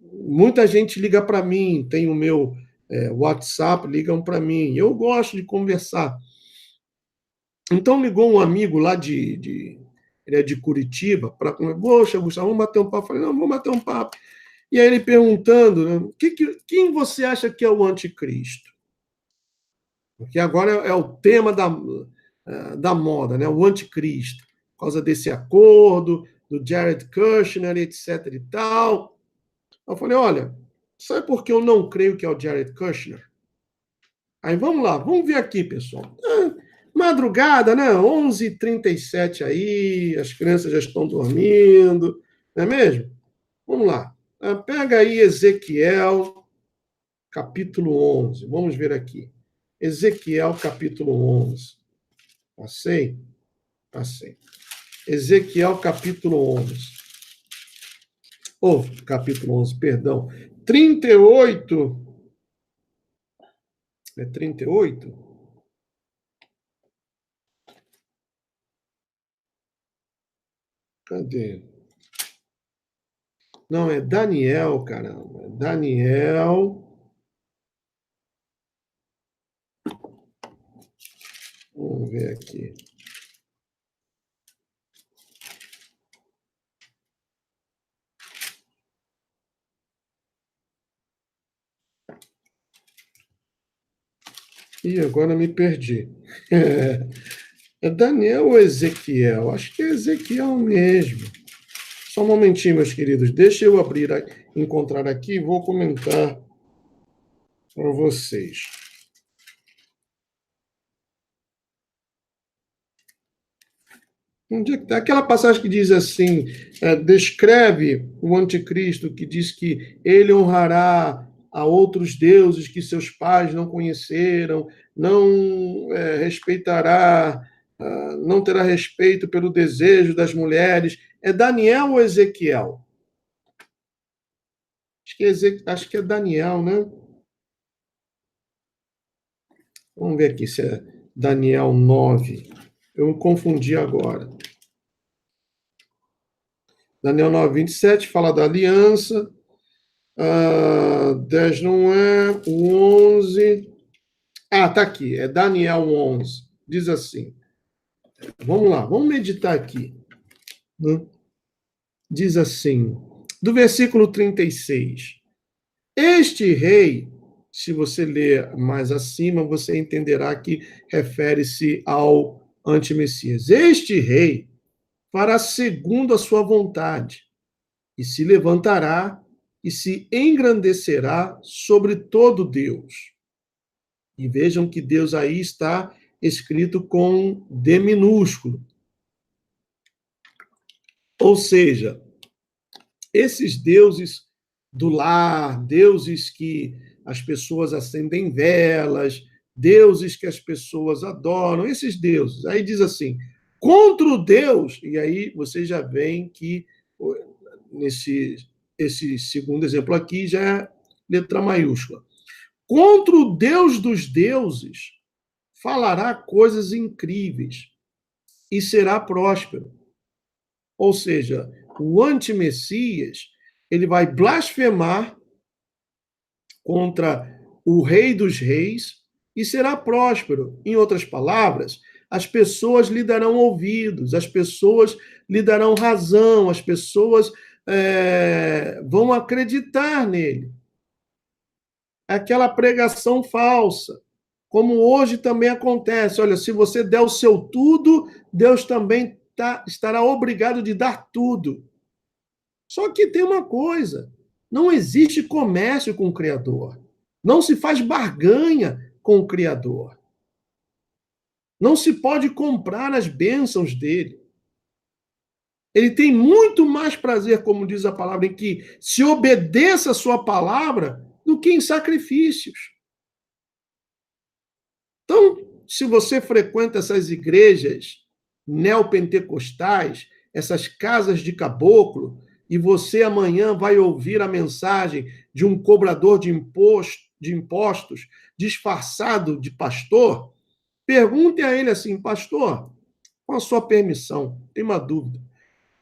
muita gente liga para mim, tem o meu WhatsApp, ligam para mim, eu gosto de conversar. Então, ligou um amigo lá ele é de Curitiba, para poxa, Gustavo, vamos bater um papo. Eu falei, não, vamos bater um papo. E aí ele perguntando, né, quem você acha que é o anticristo? Porque agora é o tema da moda, né, o anticristo, por causa desse acordo, do Jared Kushner, etc. e tal. Eu falei, olha, sabe por que eu não creio que é o Jared Kushner? Aí vamos lá, vamos ver aqui, pessoal. Madrugada, né? 11h37 aí, as crianças já estão dormindo, não é mesmo? Vamos lá. Pega aí Ezequiel, capítulo 11. Vamos ver aqui. Ezequiel, capítulo 11. Passei? Passei. Ezequiel, capítulo 11. Capítulo 11, perdão. 38. É 38? Cadê? Não, é Daniel, caramba. Daniel. Vamos ver aqui. Ih, agora me perdi. É Daniel ou Ezequiel? Acho que é Ezequiel mesmo. Só um momentinho, meus queridos. Deixa eu encontrar aqui e vou comentar para vocês. Onde é que tá? Aquela passagem que diz assim, descreve o anticristo, que diz que ele honrará a outros deuses que seus pais não conheceram, não respeitará, não terá respeito pelo desejo das mulheres. É Daniel ou Ezequiel? Acho que é Daniel, né? Vamos ver aqui se é Daniel 9. Eu me confundi agora. Daniel 9:27 fala da aliança. 10 não é. O 11. Tá aqui. É Daniel 11. Diz assim. Vamos lá, vamos meditar aqui. Diz assim, do versículo 36. Este rei, se você ler mais acima, você entenderá que refere-se ao antimessias. Este rei fará segundo a sua vontade, e se levantará e se engrandecerá sobre todo Deus. E vejam que Deus aí está escrito com D minúsculo. Ou seja, esses deuses do lar, deuses que as pessoas acendem velas, deuses que as pessoas adoram, esses deuses. Aí diz assim, contra o Deus, e aí vocês já veem que esse segundo exemplo aqui já é letra maiúscula. Contra o Deus dos deuses falará coisas incríveis e será próspero. Ou seja, o antimessias, ele vai blasfemar contra o rei dos reis e será próspero. Em outras palavras, as pessoas lhe darão ouvidos, as pessoas lhe darão razão, as pessoas vão acreditar nele. Aquela pregação falsa, como hoje também acontece. Olha, se você der o seu tudo, Deus também estará obrigado de dar tudo. Só que tem uma coisa, não existe comércio com o Criador. Não se faz barganha com o Criador. Não se pode comprar as bênçãos dele. Ele tem muito mais prazer, como diz a palavra, em que se obedeça a sua palavra do que em sacrifícios. Então, se você frequenta essas igrejas neopentecostais, essas casas de caboclo, e você amanhã vai ouvir a mensagem de um cobrador de imposto, de impostos, disfarçado de pastor, pergunte a ele assim: pastor, com a sua permissão, tem uma dúvida.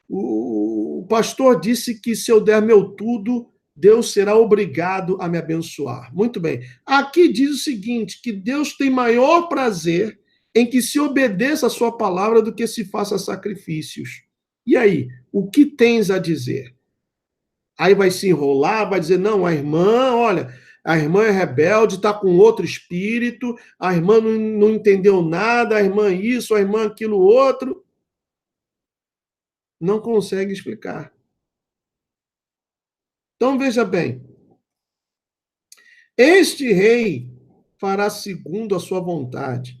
O pastor disse que se eu der meu tudo, Deus será obrigado a me abençoar. Muito bem. Aqui diz o seguinte, que Deus tem maior prazer em que se obedeça a sua palavra do que se faça sacrifícios. E aí, o que tens a dizer? Aí vai se enrolar, vai dizer, não, a irmã, olha, a irmã é rebelde, está com outro espírito, a irmã não entendeu nada, a irmã isso, a irmã aquilo outro. Não consegue explicar. Então, veja bem, este rei fará segundo a sua vontade,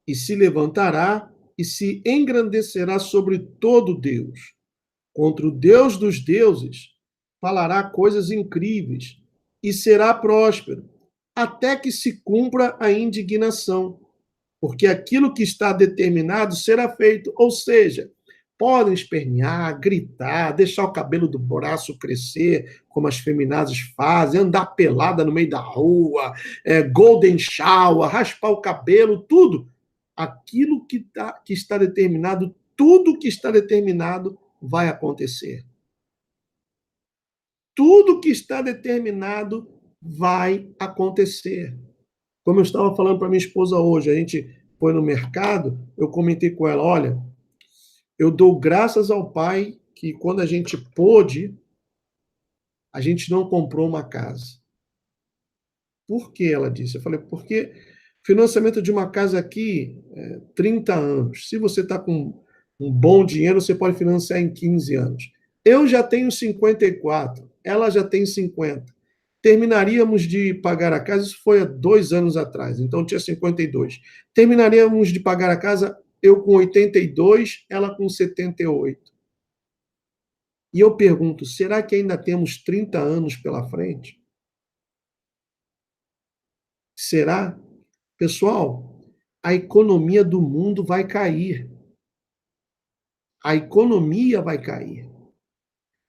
e se levantará e se engrandecerá sobre todo Deus. Contra o Deus dos deuses, falará coisas incríveis, e será próspero, até que se cumpra a indignação, porque aquilo que está determinado será feito, ou seja, podem espernear, gritar, deixar o cabelo do braço crescer, como as feminazes fazem, andar pelada no meio da rua, golden shower, raspar o cabelo, tudo. Aquilo que está determinado, tudo que está determinado vai acontecer. Tudo que está determinado vai acontecer. Como eu estava falando para minha esposa hoje, a gente foi no mercado, eu comentei com ela, olha, eu dou graças ao Pai que quando a gente pôde, a gente não comprou uma casa. Por que ela disse? Eu falei, porque financiamento de uma casa aqui, 30 anos. Se você está com um bom dinheiro, você pode financiar em 15 anos. Eu já tenho 54, ela já tem 50. Terminaríamos de pagar a casa, isso foi há 2 anos atrás, então tinha 52. Terminaríamos de pagar a casa, eu com 82, ela com 78. E eu pergunto, será que ainda temos 30 anos pela frente? Será? Pessoal, a economia do mundo vai cair. A economia vai cair.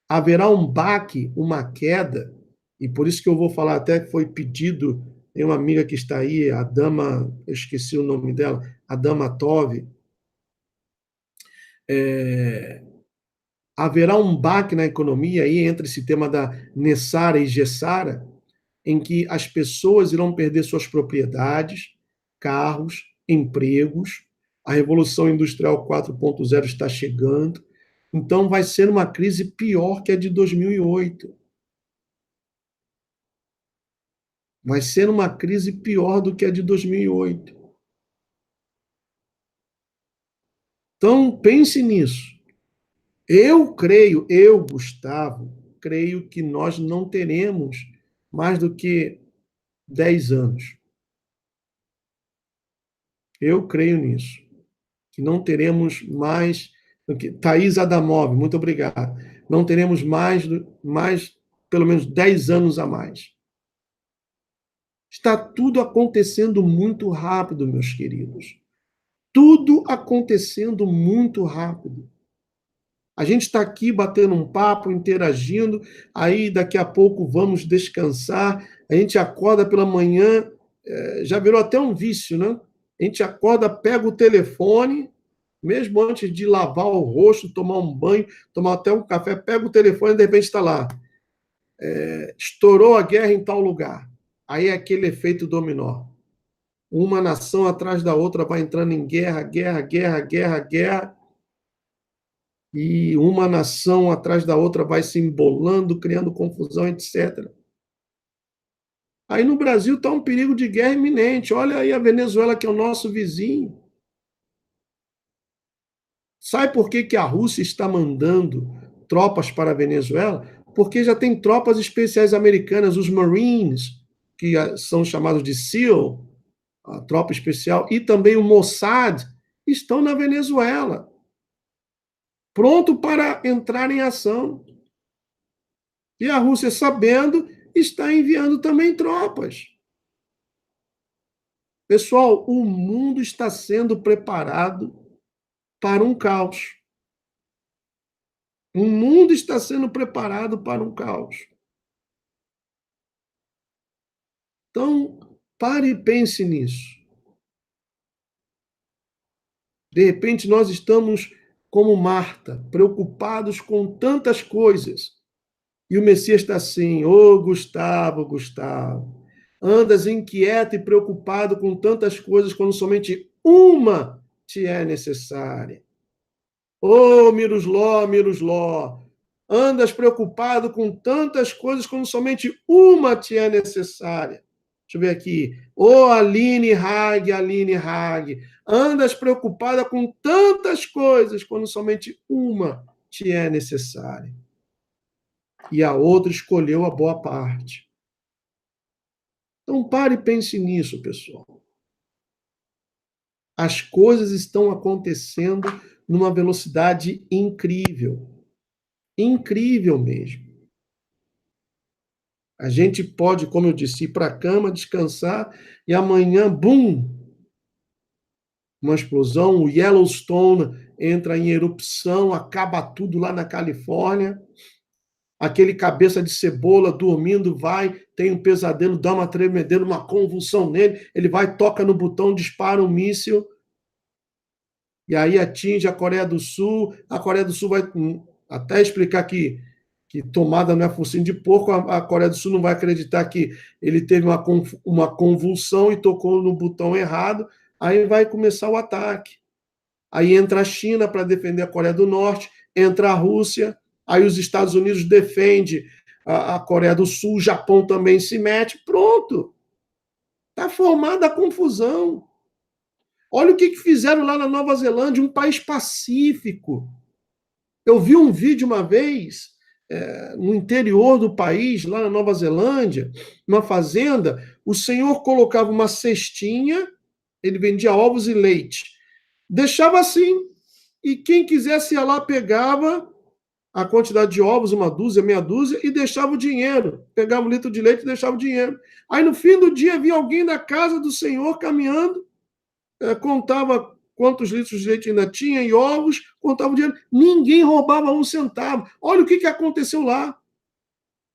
Haverá um baque, uma queda, e por isso que eu vou falar até que foi pedido, tem uma amiga que está aí, a dama, eu esqueci o nome dela, a dama Tove, haverá um baque na economia aí entre esse tema da Nessara e Gessara, em que as pessoas irão perder suas propriedades, carros, empregos, a Revolução Industrial 4.0 está chegando, então vai ser uma crise pior que a de 2008. Vai ser uma crise pior do que a de 2008. Então, pense nisso. Eu creio, eu, Gustavo, creio que nós não teremos mais do que 10 anos. Eu creio nisso. Que não teremos mais do que. Thaís Adamov, muito obrigado. Não teremos mais pelo menos 10 anos a mais. Está tudo acontecendo muito rápido, meus queridos. Tudo acontecendo muito rápido. A gente está aqui batendo um papo, interagindo, aí daqui a pouco vamos descansar. A gente acorda pela manhã, já virou até um vício, né? A gente acorda, pega o telefone, mesmo antes de lavar o rosto, tomar um banho, tomar até um café, pega o telefone e de repente está lá. Estourou a guerra em tal lugar. Aí é aquele efeito dominó. Uma nação atrás da outra vai entrando em guerra, guerra, guerra, guerra, guerra. E uma nação atrás da outra vai se embolando, criando confusão, etc. Aí no Brasil está um perigo de guerra iminente. Olha aí a Venezuela, que é o nosso vizinho. Sabe por que a Rússia está mandando tropas para a Venezuela? Porque já tem tropas especiais americanas, os Marines, que são chamados de SEAL, a tropa especial, e também o Mossad, estão na Venezuela, pronto para entrar em ação. E a Rússia, sabendo, está enviando também tropas. Pessoal, o mundo está sendo preparado para um caos. O mundo está sendo preparado para um caos. Então, pare e pense nisso. De repente, nós estamos como Marta, preocupados com tantas coisas. E o Messias está assim: ô Gustavo, Gustavo, andas inquieto e preocupado com tantas coisas quando somente uma te é necessária. Ô Mirosló, Mirosló, andas preocupado com tantas coisas quando somente uma te é necessária. Deixa eu ver aqui. Ô Aline Hag, Aline Hag, andas preocupada com tantas coisas quando somente uma te é necessária. E a outra escolheu a boa parte. Então pare e pense nisso, pessoal. As coisas estão acontecendo numa velocidade incrível. Incrível mesmo. A gente pode, como eu disse, ir para a cama, descansar e amanhã, bum, uma explosão, o Yellowstone entra em erupção, acaba tudo lá na Califórnia. Aquele cabeça de cebola dormindo, vai, tem um pesadelo, dá uma tremedeira, uma convulsão nele, ele vai, toca no botão, dispara um míssil, e aí atinge a Coreia do Sul vai, até explicar que tomada não é focinho de porco, a Coreia do Sul não vai acreditar que ele teve uma convulsão e tocou no botão errado, aí vai começar o ataque. Aí entra a China para defender a Coreia do Norte, entra a Rússia, aí os Estados Unidos defende a Coreia do Sul, o Japão também se mete, pronto. Está formada a confusão. Olha o que fizeram lá na Nova Zelândia, um país pacífico. Eu vi um vídeo uma vez, no interior do país, lá na Nova Zelândia, numa fazenda, o senhor colocava uma cestinha, ele vendia ovos e leite, deixava assim, e quem quisesse ia lá, pegava a quantidade de ovos, uma dúzia, meia dúzia, e deixava o dinheiro. Pegava um litro de leite e deixava o dinheiro. Aí, no fim do dia, vinha alguém da casa do senhor caminhando, contava quantos litros de leite ainda tinha e ovos, contava o dinheiro. Ninguém roubava um centavo. Olha o que aconteceu lá.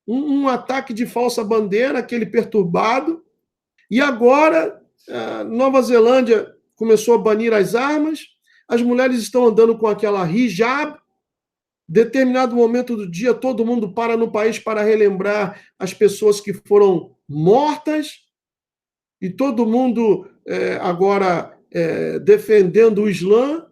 Um ataque de falsa bandeira, aquele perturbado. E agora, Nova Zelândia começou a banir as armas, as mulheres estão andando com aquela hijab. Determinado momento do dia, todo mundo para no país para relembrar as pessoas que foram mortas, e todo mundo agora defendendo o Islã.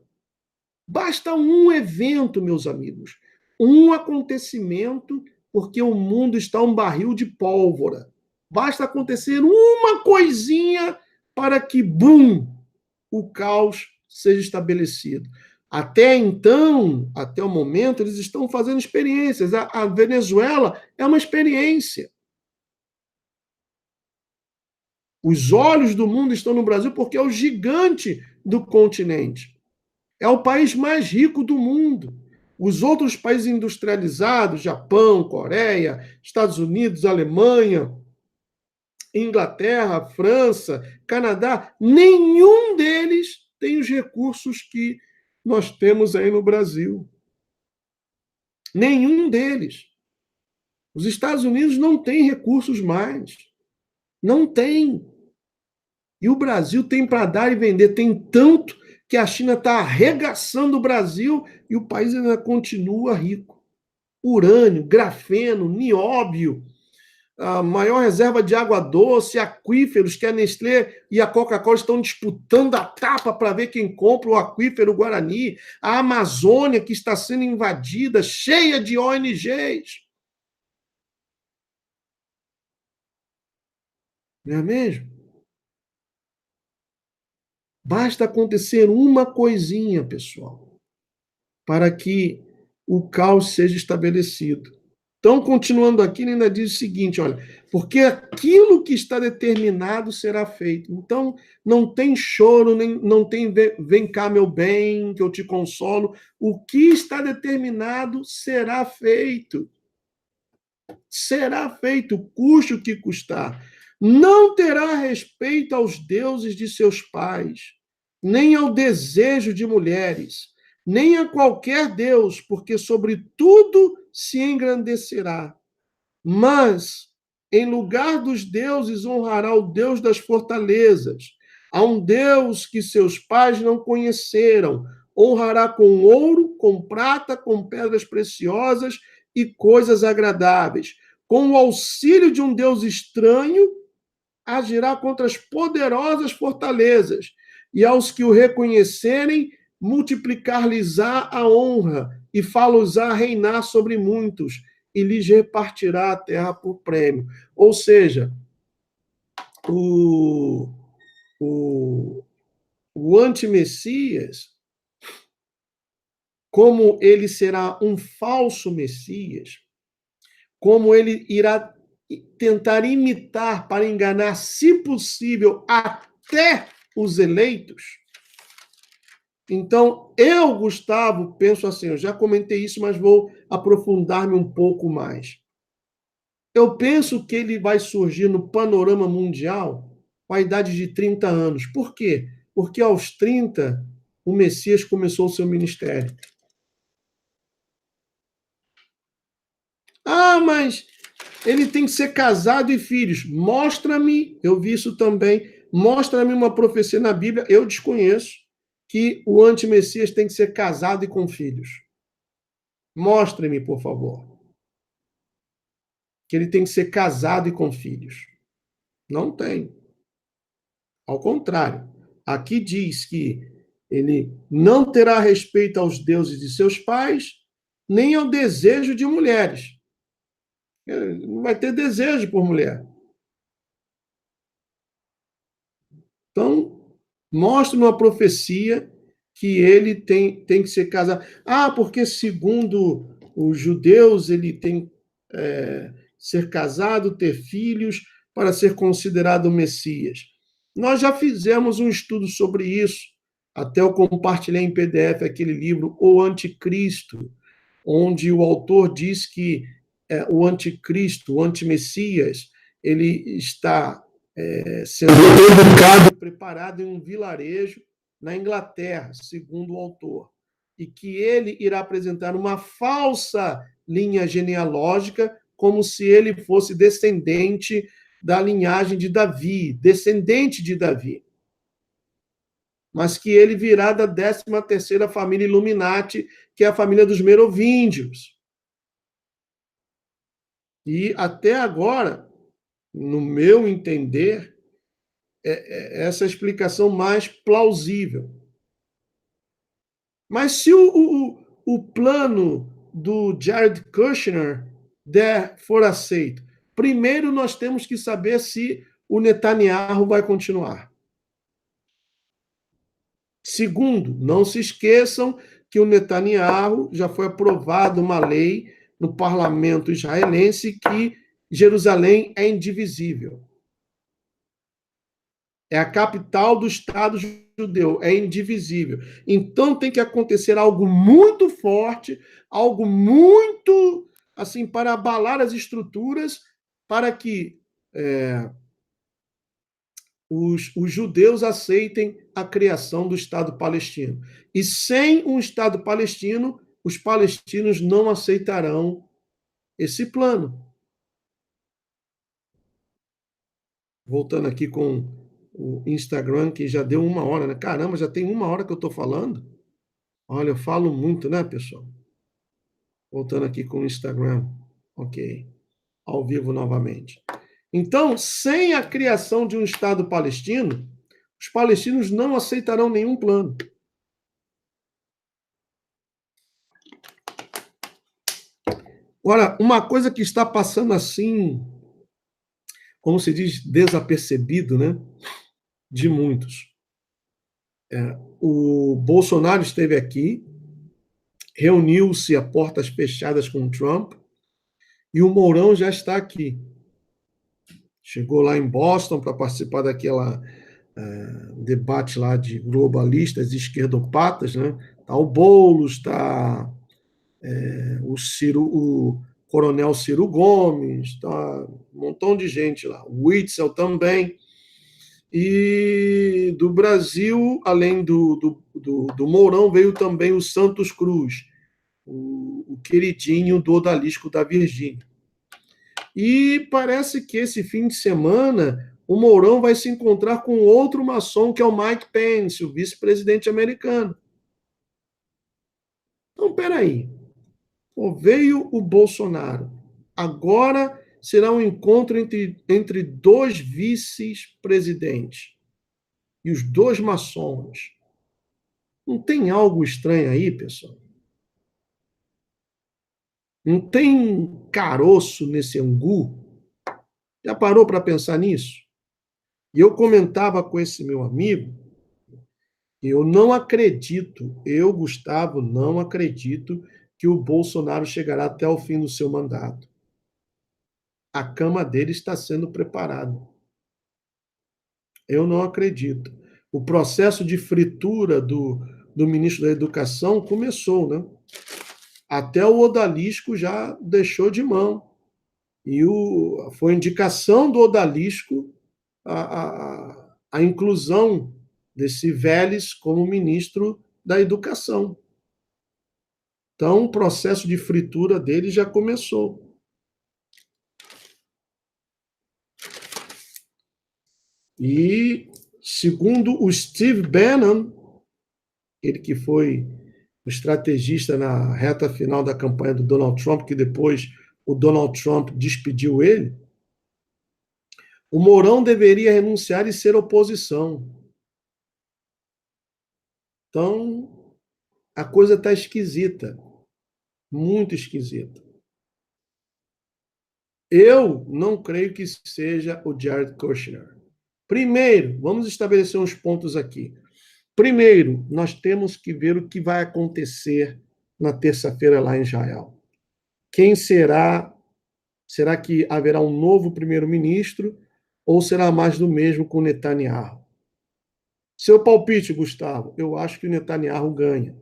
Basta um evento, meus amigos, um acontecimento, porque o mundo está um barril de pólvora. Basta acontecer uma coisinha para que, bum, o caos seja estabelecido. Até então, até o momento, eles estão fazendo experiências. A Venezuela é uma experiência. Os olhos do mundo estão no Brasil porque é o gigante do continente. É o país mais rico do mundo. Os outros países industrializados, Japão, Coreia, Estados Unidos, Alemanha, Inglaterra, França, Canadá, nenhum deles tem os recursos que nós temos aí no Brasil. Nenhum deles. Os Estados Unidos não têm recursos mais. Não tem. E o Brasil tem para dar e vender. Tem tanto que a China está arregaçando o Brasil e o país ainda continua rico. Urânio, grafeno, nióbio, a maior reserva de água doce, aquíferos, que a Nestlé e a Coca-Cola estão disputando a tapa para ver quem compra o aquífero Guarani, a Amazônia, que está sendo invadida, cheia de ONGs. Não é mesmo? Basta acontecer uma coisinha, pessoal, para que o caos seja estabelecido. Então, continuando aqui, ele ainda diz o seguinte, olha, porque aquilo que está determinado será feito. Então, não tem choro, não tem vem cá, meu bem, que eu te consolo. O que está determinado será feito. Será feito, custe o que custar. Não terá respeito aos deuses de seus pais, nem ao desejo de mulheres, nem a qualquer deus, porque sobre tudo se engrandecerá. Mas Em lugar dos deuses, honrará o Deus das fortalezas. A um Deus que seus pais não conheceram. Honrará com ouro, com prata, com pedras preciosas e coisas agradáveis. Com o auxílio de um Deus estranho, agirá contra as poderosas fortalezas. E aos que o reconhecerem, multiplicar-lhes-á a honra e fá-los-á reinar sobre muitos, e lhes repartirá a terra por prêmio. Ou seja, o anti-Messias, como ele será um falso Messias, como ele irá tentar imitar para enganar, se possível, até os eleitos. Então, eu, Gustavo, penso assim, eu já comentei isso, mas vou aprofundar-me um pouco mais. Eu penso que ele vai surgir no panorama mundial com a idade de 30 anos. Por quê? Porque aos 30, o Messias começou o seu ministério. Ah, mas ele tem que ser casado e filhos. Mostra-me, eu vi isso também, mostra-me uma profecia na Bíblia, eu desconheço, que o anti-Messias tem que ser casado e com filhos. Mostre-me, por favor. Que ele tem que ser casado e com filhos. Não tem. Ao contrário, aqui diz que ele não terá respeito aos deuses de seus pais, nem ao desejo de mulheres. Ele não vai ter desejo por mulher. Então, mostra uma profecia que ele tem que ser casado. Ah, porque segundo os judeus, ele tem ser casado, ter filhos, para ser considerado Messias. Nós já fizemos um estudo sobre isso, até eu compartilhei em PDF aquele livro, O Anticristo, onde o autor diz que o anticristo, o antimessias, ele está sendo educado e preparado em um vilarejo na Inglaterra, segundo o autor, e que ele irá apresentar uma falsa linha genealógica, como se ele fosse descendente da linhagem de Davi, descendente de Davi, mas que ele virá da 13ª família Illuminati, que é a família dos merovíngios. E até agora, no meu entender, essa explicação mais plausível. Mas se o plano do Jared Kushner for aceito, primeiro nós temos que saber se o Netanyahu vai continuar. Segundo, não se esqueçam que o Netanyahu já foi aprovada uma lei no parlamento israelense que Jerusalém é indivisível. É a capital do Estado judeu, é indivisível. Então tem que acontecer algo muito forte, algo muito assim para abalar as estruturas, para que os judeus aceitem a criação do Estado palestino. E sem um Estado palestino, os palestinos não aceitarão esse plano. Voltando aqui com o Instagram, que já deu 1 hora, né? Caramba, já tem 1 hora que eu estou falando? Olha, eu falo muito, né, pessoal? Voltando aqui com o Instagram. Ok. Ao vivo novamente. Então, sem a criação de um Estado palestino, os palestinos não aceitarão nenhum plano. Agora, uma coisa que está passando assim, como se diz, desapercebido, né? De muitos. O Bolsonaro esteve aqui, reuniu-se a portas fechadas com o Trump, e o Mourão já está aqui. Chegou lá em Boston para participar daquela debate lá de globalistas e esquerdopatas, né? Tá o Boulos, está o coronel Ciro Gomes, tá um montão de gente lá, o Witzel também. E do Brasil, além do Mourão, veio também o Santos Cruz, o queridinho do odalisco da Virgínia. E parece que esse fim de semana o Mourão vai se encontrar com outro maçom, que é o Mike Pence, o vice-presidente americano. Então, peraí. Veio o Bolsonaro. Agora será um encontro entre dois vice-presidentes e os dois maçons. Não tem algo estranho aí, pessoal? Não tem caroço nesse angu? Já parou para pensar nisso? E eu comentava com esse meu amigo, eu não acredito, eu, Gustavo, não acredito que o Bolsonaro chegará até o fim do seu mandato. A cama dele está sendo preparada. Eu não acredito. O processo de fritura do ministro da Educação começou, né? Até o Odalisco já deixou de mão. E foi indicação do Odalisco a inclusão desse Vélez como ministro da Educação. Então, o processo de fritura dele já começou. E, segundo o Steve Bannon, ele que foi o estrategista na reta final da campanha do Donald Trump, que depois o Donald Trump despediu ele, o Mourão deveria renunciar e ser oposição. Então, a coisa está esquisita, muito esquisita. Eu não creio que seja o Jared Kushner. Primeiro, vamos estabelecer uns pontos aqui. Primeiro, nós temos que ver o que vai acontecer na terça-feira lá em Israel. Quem será? Será que haverá um novo primeiro-ministro ou será mais do mesmo com Netanyahu? Seu palpite, Gustavo, eu acho que o Netanyahu ganha.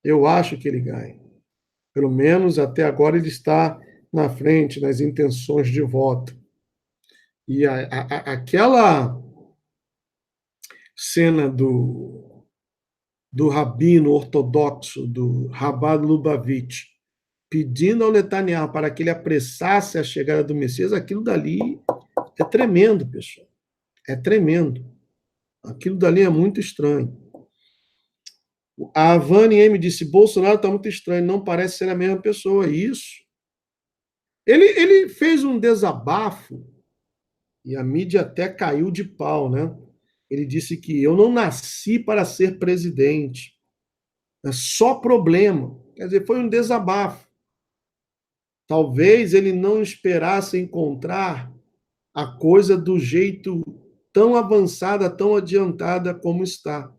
Eu acho que ele ganha. Pelo menos até agora ele está na frente nas intenções de voto. E aquela cena do rabino ortodoxo, do Rabbah Lubavitch, pedindo ao Netanyahu para que ele apressasse a chegada do Messias, aquilo dali é tremendo, pessoal. É tremendo. Aquilo dali é muito estranho. A Vani M disse, Bolsonaro está muito estranho, não parece ser a mesma pessoa. Isso. Ele fez um desabafo, e a mídia até caiu de pau, né? Ele disse que eu não nasci para ser presidente. É só problema. Quer dizer, foi um desabafo. Talvez ele não esperasse encontrar a coisa do jeito tão avançada, tão adiantada como está.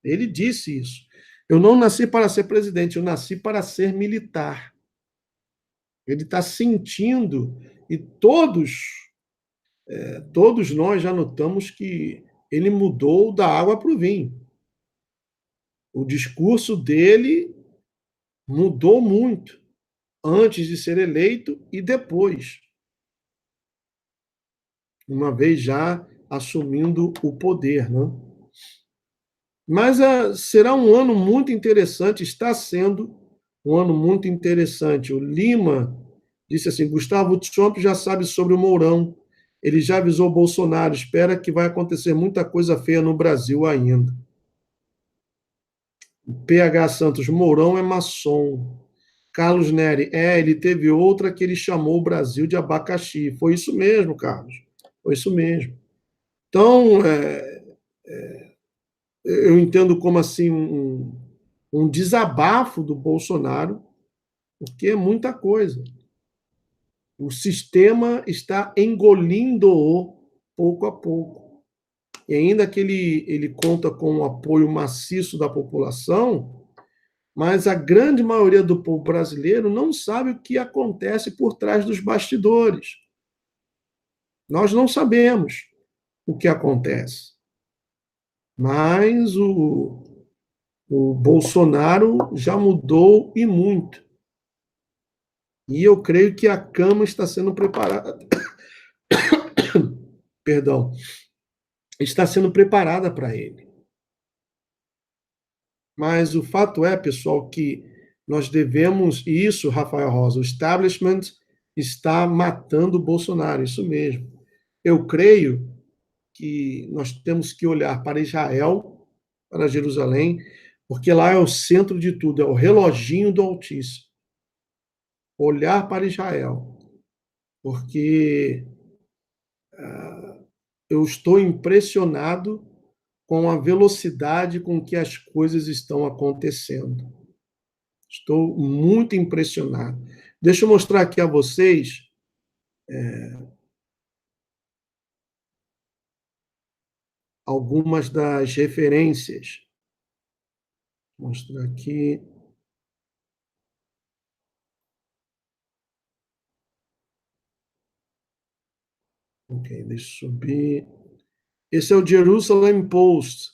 Ele disse isso. Eu não nasci para ser presidente, eu nasci para ser militar. Ele está sentindo, e todos nós já notamos que ele mudou da água para o vinho. O discurso dele mudou muito, antes de ser eleito e depois, uma vez já assumindo o poder, né? Mas será um ano muito interessante, está sendo um ano muito interessante. O Lima disse assim, Gustavo Trump já sabe sobre o Mourão, ele já avisou o Bolsonaro, espera que vai acontecer muita coisa feia no Brasil ainda. O PH Santos, Mourão é maçom. Carlos Neri, ele teve outra que ele chamou o Brasil de abacaxi. Foi isso mesmo, Carlos. Foi isso mesmo. Então, eu entendo como assim um desabafo do Bolsonaro, porque é muita coisa. O sistema está engolindo-o pouco a pouco. E ainda que ele conta com o apoio maciço da população, mas a grande maioria do povo brasileiro não sabe o que acontece por trás dos bastidores. Nós não sabemos o que acontece. Mas o Bolsonaro já mudou e muito. E eu creio que a cama está sendo preparada. Perdão. Está sendo preparada para ele. Mas o fato é, pessoal, que Nós devemos isso, Rafael Rosa, o establishment está matando o Bolsonaro, isso mesmo. Eu creio que nós temos que olhar para Israel, para Jerusalém, porque lá é o centro de tudo, é o reloginho do Altíssimo. Olhar para Israel, porque eu estou impressionado com a velocidade com que as coisas estão acontecendo. Estou muito impressionado. Deixa eu mostrar aqui a vocês algumas das referências. Vou mostrar aqui. Ok, deixa eu subir. Esse é o Jerusalem Post,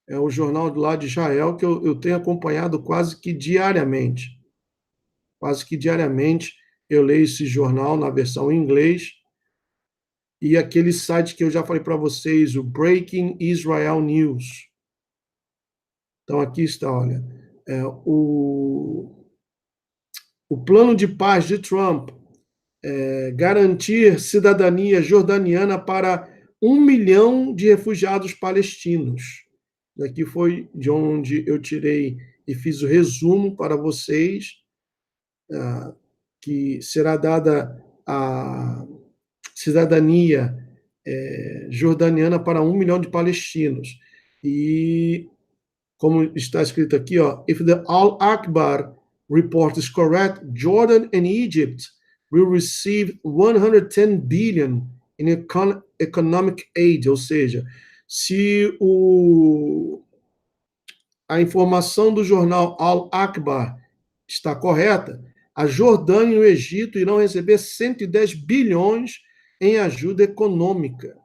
é o jornal do lado de Israel que eu tenho acompanhado quase que diariamente. Quase que diariamente eu leio esse jornal na versão em inglês e aquele site que eu já falei para vocês, o Breaking Israel News. Então aqui está, olha, o plano de paz de Trump garantir cidadania jordaniana para 1 milhão de refugiados palestinos. Daqui foi de onde eu tirei e fiz o resumo para vocês, que será dada a cidadania jordaniana para 1 milhão de palestinos. E, como está escrito aqui, ó, if the Al-Akbar report is correct, Jordan and Egypt will receive 110 billion in economic aid, ou seja, se a informação do jornal Al-Akbar está correta, a Jordânia e o Egito irão receber 110 bilhões em ajuda econômica.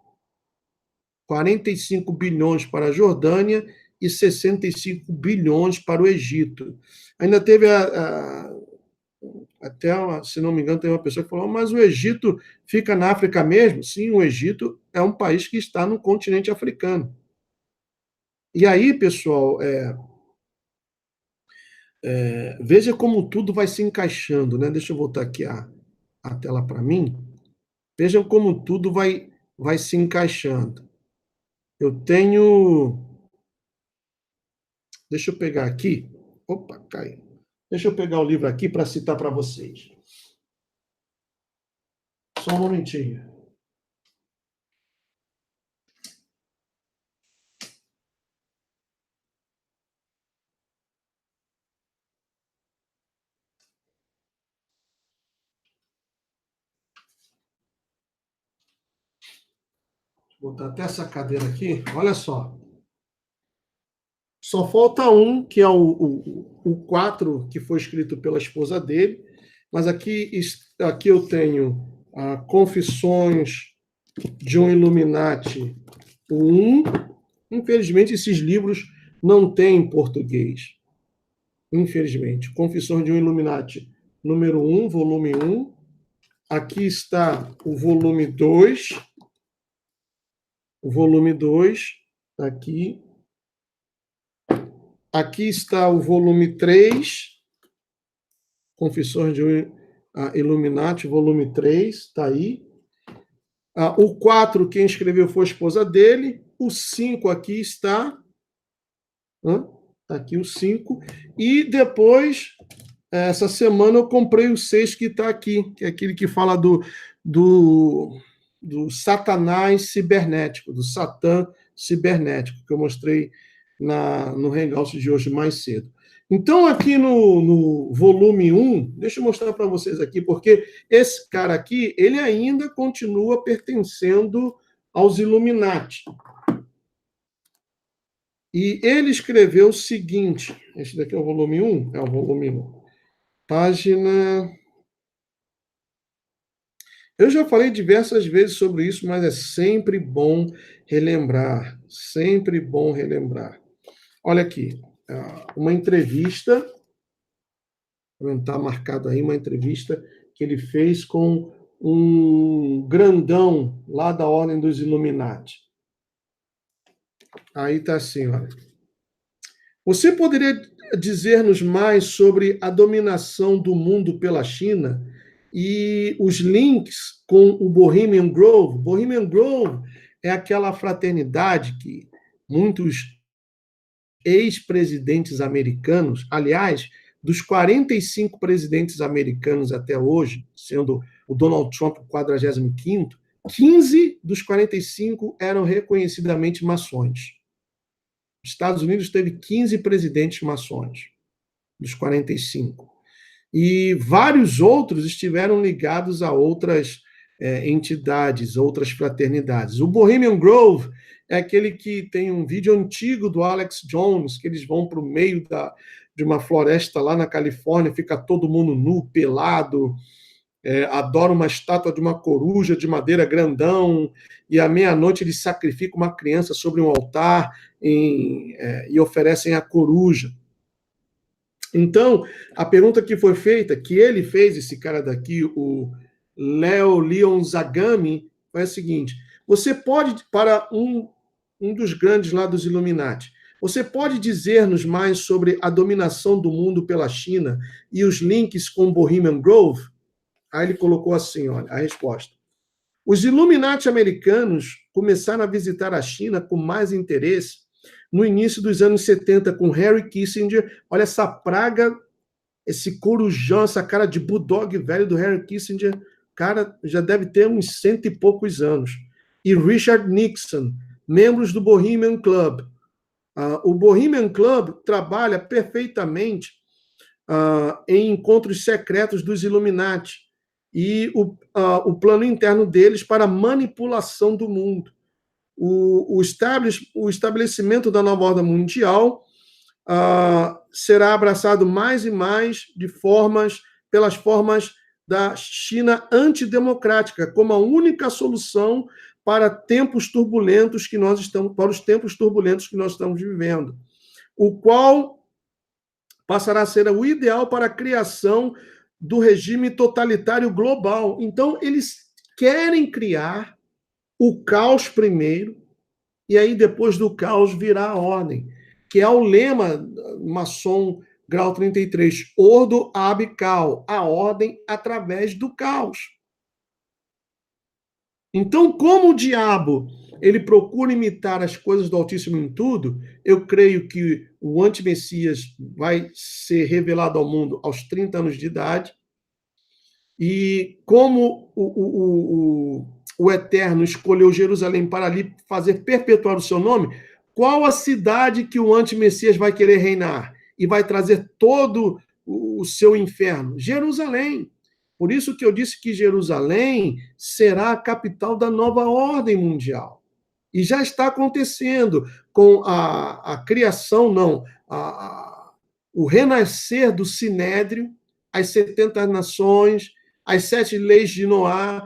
45 bilhões para a Jordânia e 65 bilhões para o Egito. Ainda teve até, se não me engano, tem uma pessoa que falou, mas o Egito fica na África mesmo? Sim, o Egito é um país que está no continente africano. E aí, pessoal, veja como tudo vai se encaixando, né? Deixa eu voltar aqui a tela para mim. Vejam como tudo vai se encaixando. Eu tenho... Deixa eu pegar aqui. Opa, caiu. Deixa eu pegar o livro aqui para citar para vocês. Só um momentinho. Vou botar até essa cadeira aqui. Olha só. Só falta um, que é o 4, que foi escrito pela esposa dele. Mas aqui eu tenho Confissões de um Illuminati 1. Infelizmente, esses livros não têm em português. Infelizmente. Confissões de um Illuminati, número 1, volume 1. Aqui está o volume 2. O volume 2, aqui. Aqui está o volume 3, Confissões de um Illuminati, volume 3, está aí. O 4, quem escreveu foi a esposa dele. O 5 aqui está. Está aqui o 5. E depois, essa semana, eu comprei o 6 que está aqui, que é aquele que fala do Satanás cibernético, do Satã cibernético, que eu mostrei no Hangout de hoje mais cedo. Então, aqui no volume 1, deixa eu mostrar para vocês aqui, porque esse cara aqui, ele ainda continua pertencendo aos Illuminati. E ele escreveu o seguinte, esse daqui é o volume 1? É o volume 1. Página... Eu já falei diversas vezes sobre isso, mas é sempre bom relembrar. Sempre bom relembrar. Olha aqui, uma entrevista, está marcado aí, uma entrevista que ele fez com um grandão lá da Ordem dos Illuminati. Aí está assim, olha. Você poderia dizer-nos mais sobre a dominação do mundo pela China e os links com o Bohemian Grove? Bohemian Grove é aquela fraternidade que muitos ex-presidentes americanos, aliás, dos 45 presidentes americanos até hoje, sendo o Donald Trump o 45º, 15 dos 45 eram reconhecidamente maçons. Os Estados Unidos teve 15 presidentes maçons, dos 45. E vários outros estiveram ligados a outras entidades, outras fraternidades. O Bohemian Grove é aquele que tem um vídeo antigo do Alex Jones, que eles vão para o meio de uma floresta lá na Califórnia, fica todo mundo nu, pelado, adora uma estátua de uma coruja de madeira grandão, e à meia-noite eles sacrificam uma criança sobre um altar e oferecem a coruja. Então, a pergunta que foi feita, que ele fez, esse cara daqui, o Leon Zagami, foi a seguinte: você pode, para um dos grandes lá dos Illuminati, você pode dizer-nos mais sobre a dominação do mundo pela China e os links com Bohemian Grove? Aí ele colocou assim, olha, a resposta. Os Illuminati americanos começaram a visitar a China com mais interesse no início dos anos 70, com Harry Kissinger. Olha essa praga, esse corujão, essa cara de bulldog velho do Harry Kissinger, cara, já deve ter uns 100 e poucos anos. E Richard Nixon, membros do Bohemian Club. O Bohemian Club trabalha perfeitamente em encontros secretos dos Illuminati e o plano interno deles para manipulação do mundo. O estabelecimento da nova ordem mundial será abraçado mais e mais pelas formas da China antidemocrática, como a única solução para os tempos turbulentos que nós estamos vivendo, o qual passará a ser o ideal para a criação do regime totalitário global. Então, eles querem criar o caos primeiro, e aí depois do caos virá a ordem, que é o lema maçom grau 33, Ordo ab Chaos, a ordem através do caos. Então, como o diabo ele procura imitar as coisas do Altíssimo em tudo, eu creio que o antimessias vai ser revelado ao mundo aos 30 anos de idade, e como o Eterno escolheu Jerusalém para ali fazer perpetuar o seu nome, qual a cidade que o antimessias vai querer reinar e vai trazer todo o seu inferno? Jerusalém. Por isso que eu disse que Jerusalém será a capital da nova ordem mundial. E já está acontecendo com a criação, o renascer do Sinédrio, as 70 nações, as 7 leis de Noé,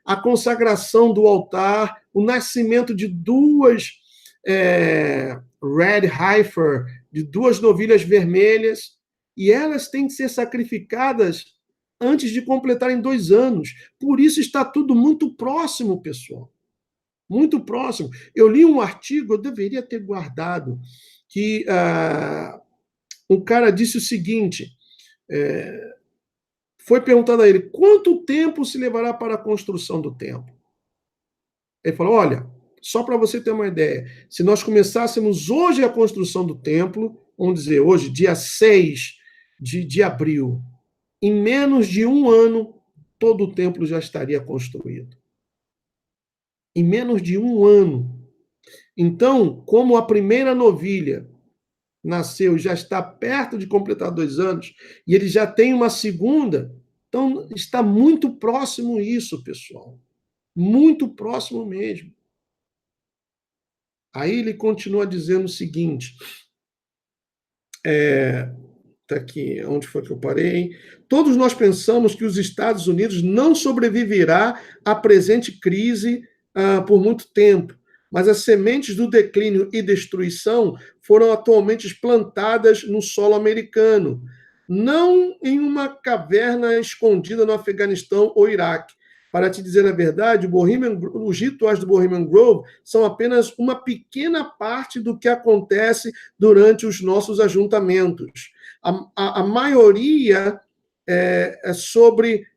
a consagração do altar, o nascimento de duas red heifer, de 2 novilhas vermelhas, e elas têm que ser sacrificadas antes de completarem 2 anos. Por isso está tudo muito próximo, pessoal. Muito próximo. Eu li um artigo, eu deveria ter guardado, que um cara disse o seguinte, foi perguntado a ele, quanto tempo se levará para a construção do templo? Ele falou, olha, só para você ter uma ideia, se nós começássemos hoje a construção do templo, vamos dizer, hoje, dia 6 de abril, em menos de 1 ano, todo o templo já estaria construído. Em menos de 1 ano. Então, como a primeira novilha nasceu e já está perto de completar 2 anos, e ele já tem uma segunda, então está muito próximo isso, pessoal. Muito próximo mesmo. Aí ele continua dizendo o seguinte, está aqui, onde foi que eu parei? Todos nós pensamos que os Estados Unidos não sobreviverá à presente crise por muito tempo, mas as sementes do declínio e destruição foram atualmente plantadas no solo americano, não em uma caverna escondida no Afeganistão ou Iraque, Para te dizer a verdade, os rituais do Bohemian Grove são apenas uma pequena parte do que acontece durante os nossos ajuntamentos. A maioria é sobre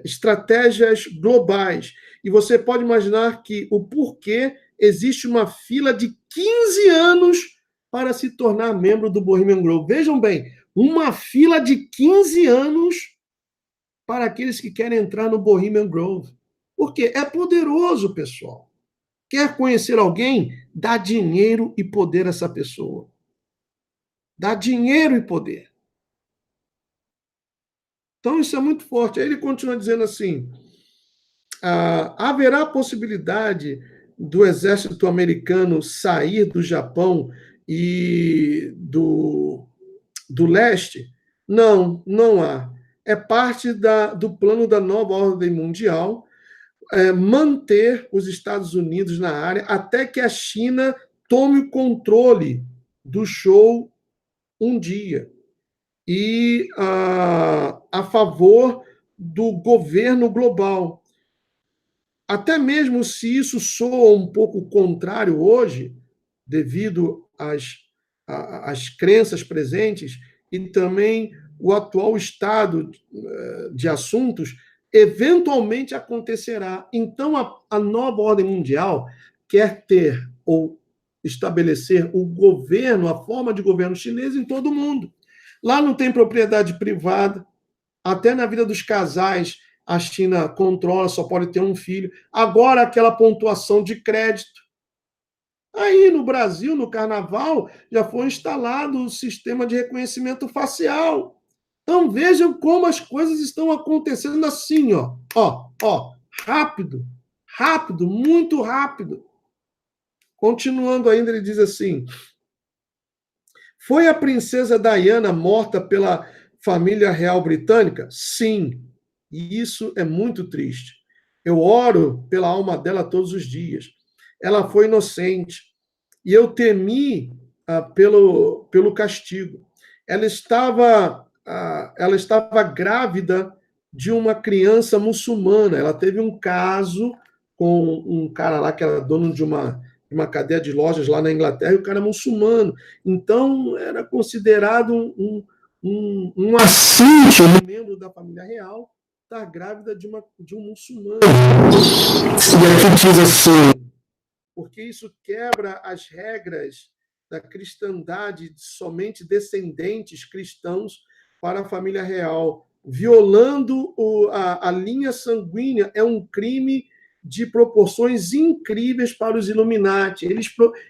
estratégias globais. E você pode imaginar que o porquê existe uma fila de 15 anos para se tornar membro do Bohemian Grove. Vejam bem, uma fila de 15 anos para aqueles que querem entrar no Bohemian Grove. Porque é poderoso, pessoal. Quer conhecer alguém? Dá dinheiro e poder a essa pessoa. Dá dinheiro e poder. Então, isso é muito forte. Aí ele continua dizendo assim, haverá possibilidade do exército americano sair do Japão e do leste? Não, não há. É parte do plano da nova ordem mundial manter os Estados Unidos na área até que a China tome o controle do show um dia. E a favor do governo global. Até mesmo se isso soa um pouco contrário hoje, devido às crenças presentes e também o atual estado de assuntos, eventualmente acontecerá. Então, a nova ordem mundial quer ter ou estabelecer o governo, a forma de governo chinês em todo o mundo. Lá não tem propriedade privada, até na vida dos casais, a China controla, só pode ter um filho. Agora, aquela pontuação de crédito. Aí, no Brasil, no Carnaval, já foi instalado o sistema de reconhecimento facial. Então, vejam como as coisas estão acontecendo assim, ó, rápido, rápido, muito rápido. Continuando ainda, ele diz assim, foi a princesa Diana morta pela família real britânica? Sim, e isso é muito triste. Eu oro pela alma dela todos os dias. Ela foi inocente, e eu temi pelo castigo. Ela estava grávida de uma criança muçulmana. Ela teve um caso com um cara lá que era dono de uma cadeia de lojas lá na Inglaterra, e o cara é muçulmano. Então, era considerado um assunto, um membro da família real, estar grávida de um muçulmano. E aqui diz assim, porque isso quebra as regras da cristandade, somente descendentes cristãos para a família real. Violando a linha sanguínea é um crime de proporções incríveis para os Illuminati.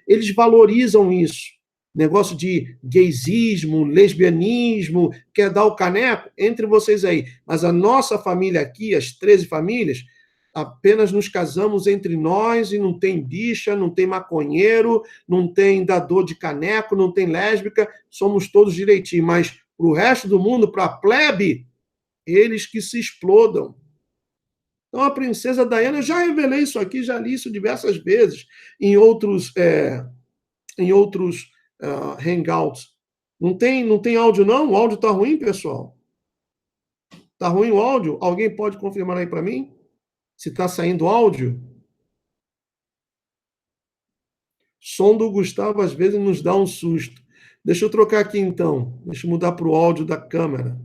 Eles valorizam isso. Negócio de gaysismo, lesbianismo, quer dar o caneco? Entre vocês aí. Mas a nossa família aqui, as 13 famílias, apenas nos casamos entre nós e não tem bicha, não tem maconheiro, não tem dador de caneco, não tem lésbica, somos todos direitinho. Mas para o resto do mundo, para a plebe, eles que se explodam. Então, a princesa Diana, eu já revelei isso aqui, já li isso diversas vezes em outros hangouts. Não tem áudio, não? O áudio está ruim, pessoal? Está ruim o áudio? Alguém pode confirmar aí para mim? Se está saindo áudio? Som do Gustavo, às vezes, nos dá um susto. Deixa eu trocar aqui, então. Deixa eu mudar para o áudio da câmera.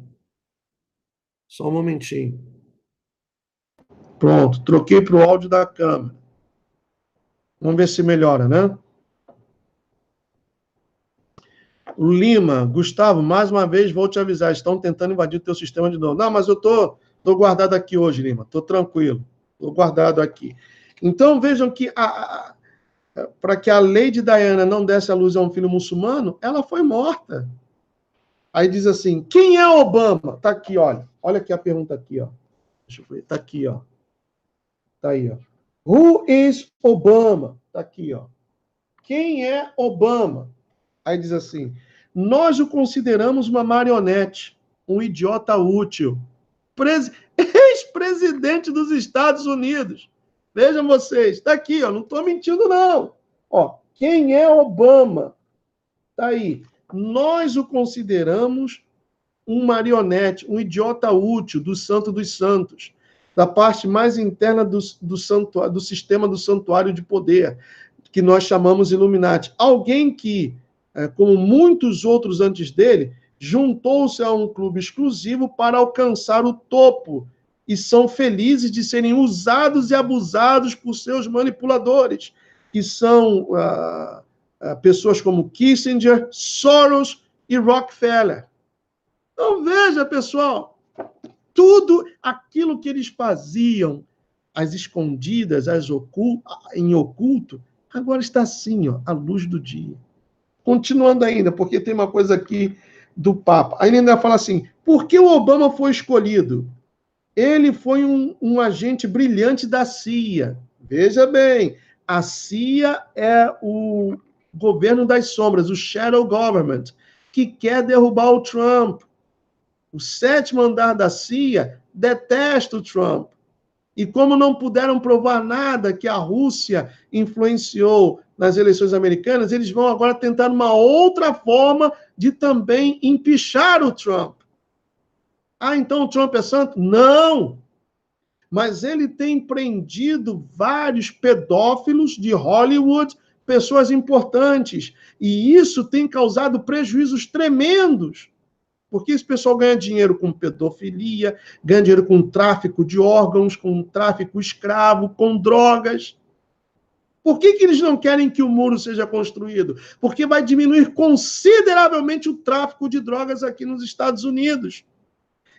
Só um momentinho. Pronto, troquei para o áudio da câmera. Vamos ver se melhora, né? Lima, Gustavo, mais uma vez vou te avisar, estão tentando invadir o teu sistema de novo. Não, mas eu tô guardado aqui hoje, Lima, tô tranquilo, tô guardado aqui. Então, vejam que para que a Lady Diana não desse a luz a um filho muçulmano, ela foi morta. Aí diz assim, quem é Obama? Tá aqui, olha aqui a pergunta aqui, ó. Deixa eu ver, tá aqui, ó. Tá aí, ó. Who is Obama? Tá aqui, ó. Quem é Obama? Aí diz assim, nós o consideramos uma marionete, um idiota útil, ex-presidente dos Estados Unidos. Vejam vocês, está aqui, ó, não estou mentindo, não. Ó, quem é Obama? Está aí. Nós o consideramos um marionete, um idiota útil do Santo dos Santos, da parte mais interna do sistema do santuário de poder, que nós chamamos Illuminati. Alguém que, como muitos outros antes dele, juntou-se a um clube exclusivo para alcançar o topo e são felizes de serem usados e abusados por seus manipuladores, que são pessoas como Kissinger, Soros e Rockefeller. Então, veja, pessoal, tudo aquilo que eles faziam às escondidas, em oculto, agora está assim, ó, à luz do dia. Continuando ainda, porque tem uma coisa aqui do Papa. Aí ele ainda fala assim, por que o Obama foi escolhido? Ele foi um agente brilhante da CIA. Veja bem, a CIA é o governo das sombras, o shadow government, que quer derrubar o Trump. O sétimo andar da CIA detesta o Trump. E como não puderam provar nada que a Rússia influenciou nas eleições americanas, eles vão agora tentar uma outra forma de também empichar o Trump. Ah, então o Trump é santo? Não! Mas ele tem prendido vários pedófilos de Hollywood, pessoas importantes, e isso tem causado prejuízos tremendos. Porque esse pessoal ganha dinheiro com pedofilia, ganha dinheiro com tráfico de órgãos, com tráfico escravo, com drogas. Por que eles não querem que o muro seja construído? Porque vai diminuir consideravelmente o tráfico de drogas aqui nos Estados Unidos.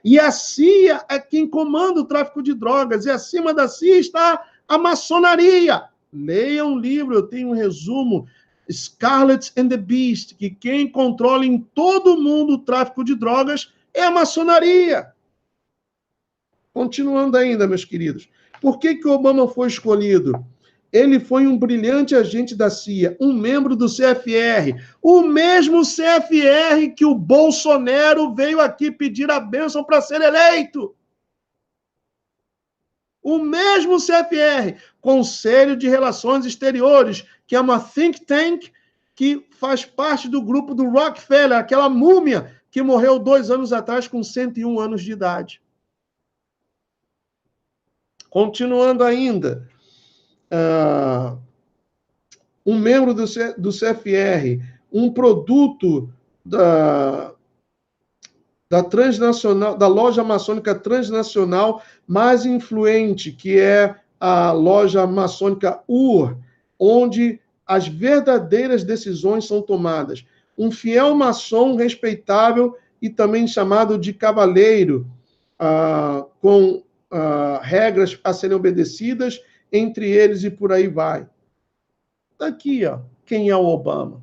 E a CIA é quem comanda o tráfico de drogas, e acima da CIA está a maçonaria. Leia um livro, eu tenho um resumo, Scarlet and the Beast, que quem controla em todo o mundo o tráfico de drogas é a maçonaria. Continuando ainda, meus queridos. Por que o Obama foi escolhido? Ele foi um brilhante agente da CIA, um membro do CFR, o mesmo CFR que o Bolsonaro veio aqui pedir a bênção para ser eleito. O mesmo CFR, Conselho de Relações Exteriores, que é uma think tank que faz parte do grupo do Rockefeller, aquela múmia que morreu 2 anos atrás com 101 anos de idade. Continuando ainda, um membro do CFR, um produto da transnacional, da loja maçônica transnacional mais influente, que é a loja maçônica UR, onde as verdadeiras decisões são tomadas. Um fiel maçom respeitável e também chamado de cavaleiro, com regras a serem obedecidas entre eles e por aí vai. Está aqui, ó, quem é o Obama.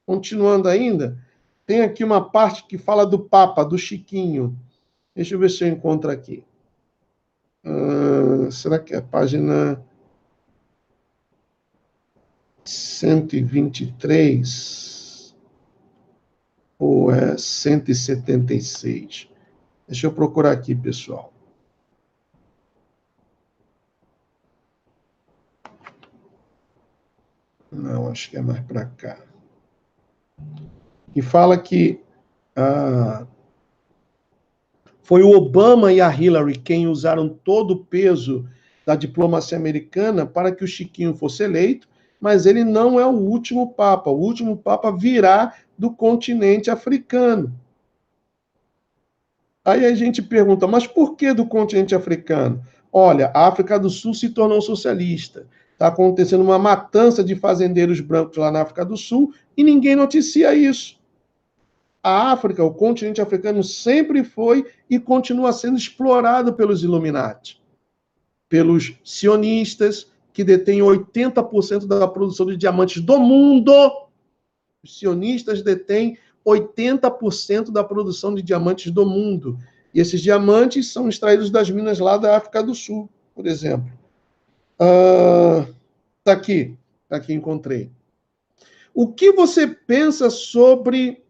Continuando ainda, tem aqui uma parte que fala do Papa, do Chiquinho. Deixa eu ver se eu encontro aqui. Será que é a página 123? Ou é 176? Deixa eu procurar aqui, pessoal. Não, acho que é mais para cá. E fala que foi o Obama e a Hillary quem usaram todo o peso da diplomacia americana para que o Chiquinho fosse eleito, mas ele não é o último Papa. O último Papa virá do continente africano. Aí a gente pergunta, mas por que do continente africano? Olha, a África do Sul se tornou socialista. Está acontecendo uma matança de fazendeiros brancos lá na África do Sul e ninguém noticia isso. A África, o continente africano, sempre foi e continua sendo explorado pelos Illuminati, pelos sionistas, que detêm 80% da produção de diamantes do mundo. Os sionistas detêm 80% da produção de diamantes do mundo. E esses diamantes são extraídos das minas lá da África do Sul, por exemplo. Está aqui encontrei. O que você pensa sobre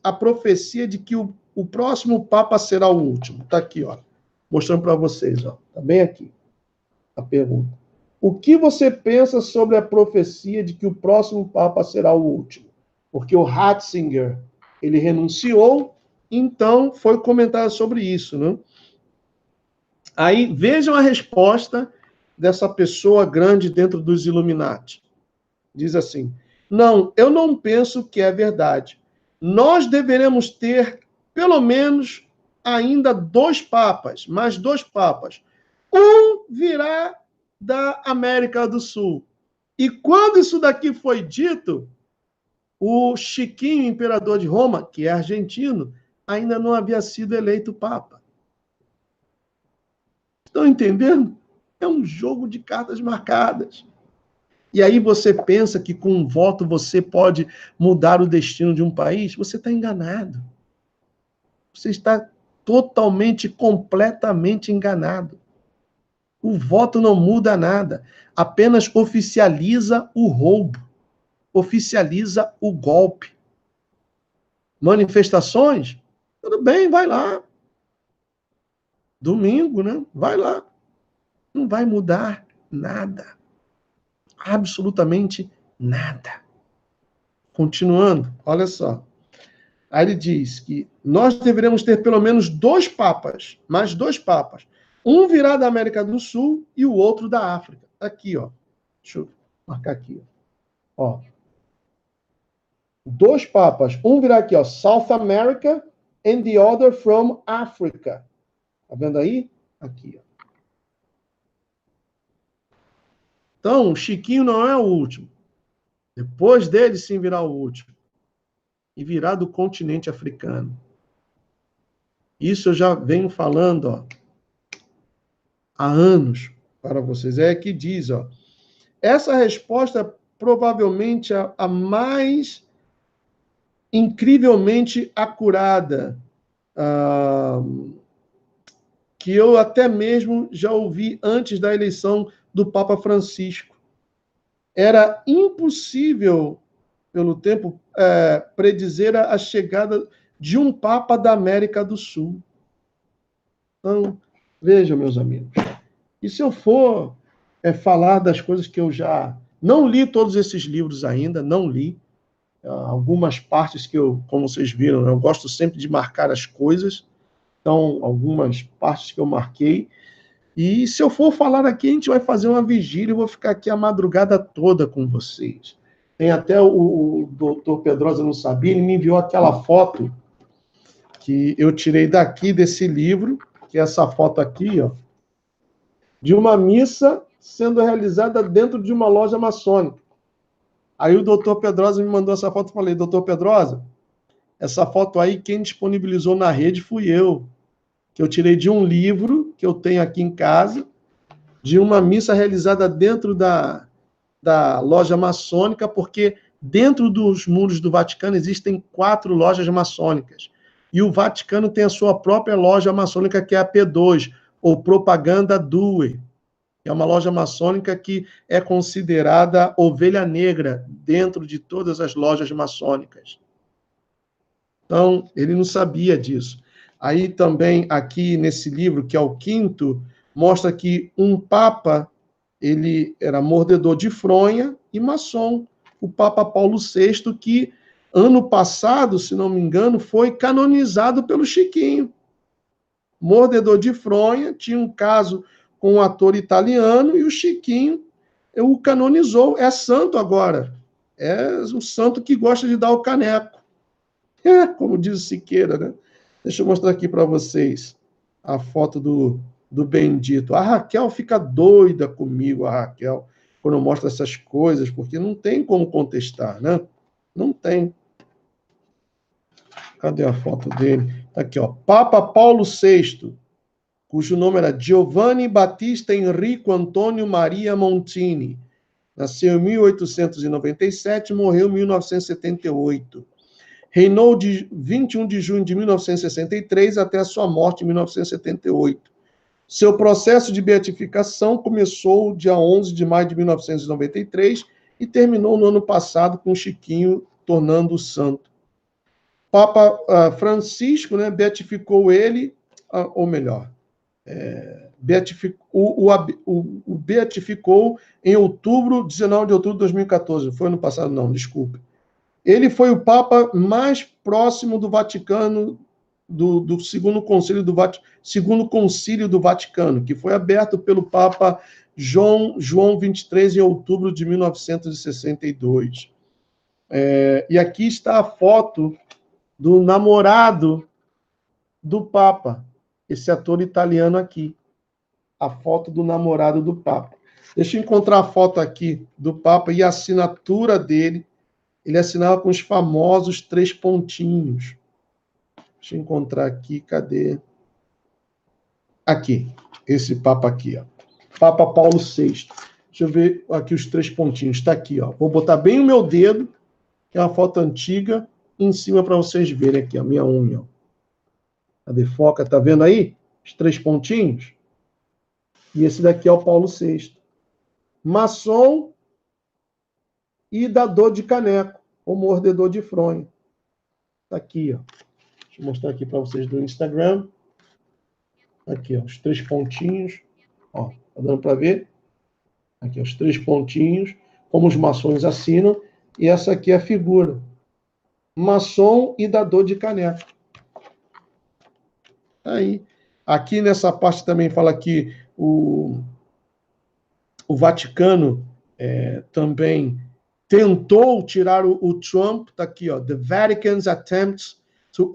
a profecia de que o próximo Papa será o último? Está aqui, ó, mostrando para vocês. Está bem aqui a pergunta. O que você pensa sobre a profecia de que o próximo Papa será o último? Porque o Ratzinger, ele renunciou então foi comentado sobre isso, né? Aí vejam a resposta dessa pessoa grande dentro dos Illuminati. Diz assim: não, eu não penso que é verdade. Nós deveremos ter, pelo menos, ainda 2 papas, mais 2 papas. Um virá da América do Sul. E quando isso daqui foi dito, o Chiquinho, imperador de Roma, que é argentino, ainda não havia sido eleito papa. Estão entendendo? É um jogo de cartas marcadas. E aí você pensa que com um voto você pode mudar o destino de um país? Você está enganado. Você está totalmente, completamente enganado. O voto não muda nada, apenas oficializa o roubo, oficializa o golpe. Manifestações? Tudo bem, vai lá. Domingo, né? Vai lá. Não vai mudar nada. Absolutamente nada. Continuando, olha só. Aí ele diz que nós deveremos ter pelo menos 2 papas, mais 2 papas. Um virá da América do Sul e o outro da África. Aqui, ó. Deixa eu marcar aqui. Ó. 2 papas. Um virá aqui, ó. South America and the other from Africa. Tá vendo aí? Aqui, ó. Então, Chiquinho não é o último. Depois dele, sim, virá o último. E virá do continente africano. Isso eu já venho falando, ó, há anos para vocês. É que diz, ó, essa resposta é provavelmente a mais incrivelmente acurada que eu até mesmo já ouvi antes da eleição do Papa Francisco. Era impossível, pelo tempo, predizer a chegada de um Papa da América do Sul. Então, vejam, meus amigos, e se eu for falar das coisas que eu já... Não li todos esses livros ainda, não li. Algumas partes que eu, como vocês viram, eu gosto sempre de marcar as coisas. Então, algumas partes que eu marquei. E se eu for falar aqui, a gente vai fazer uma vigília, eu vou ficar aqui a madrugada toda com vocês. Tem até o doutor Pedrosa, não sabia, ele me enviou aquela foto que eu tirei daqui desse livro, que é essa foto aqui, ó, de uma missa sendo realizada dentro de uma loja maçônica. Aí o doutor Pedrosa me mandou essa foto e falei, doutor Pedrosa, essa foto aí, quem disponibilizou na rede fui eu, que eu tirei de um livro que eu tenho aqui em casa, de uma missa realizada dentro da loja maçônica, porque dentro dos muros do Vaticano existem 4 lojas maçônicas. E o Vaticano tem a sua própria loja maçônica, que é a P2, ou Propaganda Due, que é uma loja maçônica que é considerada ovelha negra dentro de todas as lojas maçônicas. Então, ele não sabia disso. Aí também, aqui nesse livro, que é o 5º, mostra que um papa, ele era mordedor de fronha e maçom. O Papa Paulo VI, que ano passado, se não me engano, foi canonizado pelo Chiquinho. Mordedor de fronha, tinha um caso com um ator italiano e o Chiquinho o canonizou. É santo agora. É um santo que gosta de dar o caneco. Como diz o Siqueira, né? Deixa eu mostrar aqui para vocês a foto do bendito. A Raquel fica doida comigo, a Raquel, quando eu mostro essas coisas, porque não tem como contestar, né? Não tem. Cadê a foto dele? Aqui, ó. Papa Paulo VI, cujo nome era Giovanni Battista Enrico Antônio Maria Montini. Nasceu em 1897, morreu em 1978. Reinou de 21 de junho de 1963 até a sua morte em 1978. Seu processo de beatificação começou dia 11 de maio de 1993 e terminou no ano passado com Chiquinho tornando-o santo. Papa Francisco, né, beatificou ele, ou melhor, beatificou em 19 de outubro de 2014. Foi ano passado? Não, desculpe. Ele foi o Papa mais próximo do Vaticano do Segundo Concílio do Vaticano, que foi aberto pelo Papa João XXIII em outubro de 1962. E aqui está a foto do namorado do Papa, esse ator italiano aqui. A foto do namorado do Papa. Deixa eu encontrar a foto aqui do Papa e a assinatura dele. Ele assinava com os famosos 3 pontinhos. Deixa eu encontrar aqui, cadê? Aqui, esse Papa aqui, ó. Papa Paulo VI. Deixa eu ver aqui os 3 pontinhos. Está aqui, ó. Vou botar bem o meu dedo, que é uma foto antiga, em cima para vocês verem aqui, a minha unha. Ó. Cadê? Foca, tá vendo aí? Os 3 pontinhos? E esse daqui é o Paulo VI. Maçom e dador de caneco, ou mordedor de fronha. Está aqui, ó. Deixa eu mostrar aqui para vocês do Instagram. Aqui, ó, os 3 pontinhos. Ó, tá dando para ver? Aqui, ó, os 3 pontinhos, como os maçons assinam. E essa aqui é a figura. Maçom e dador de caneco. Aí. Aqui nessa parte também fala que o Vaticano também tentou tirar o Trump, está aqui, ó, The Vatican's attempts to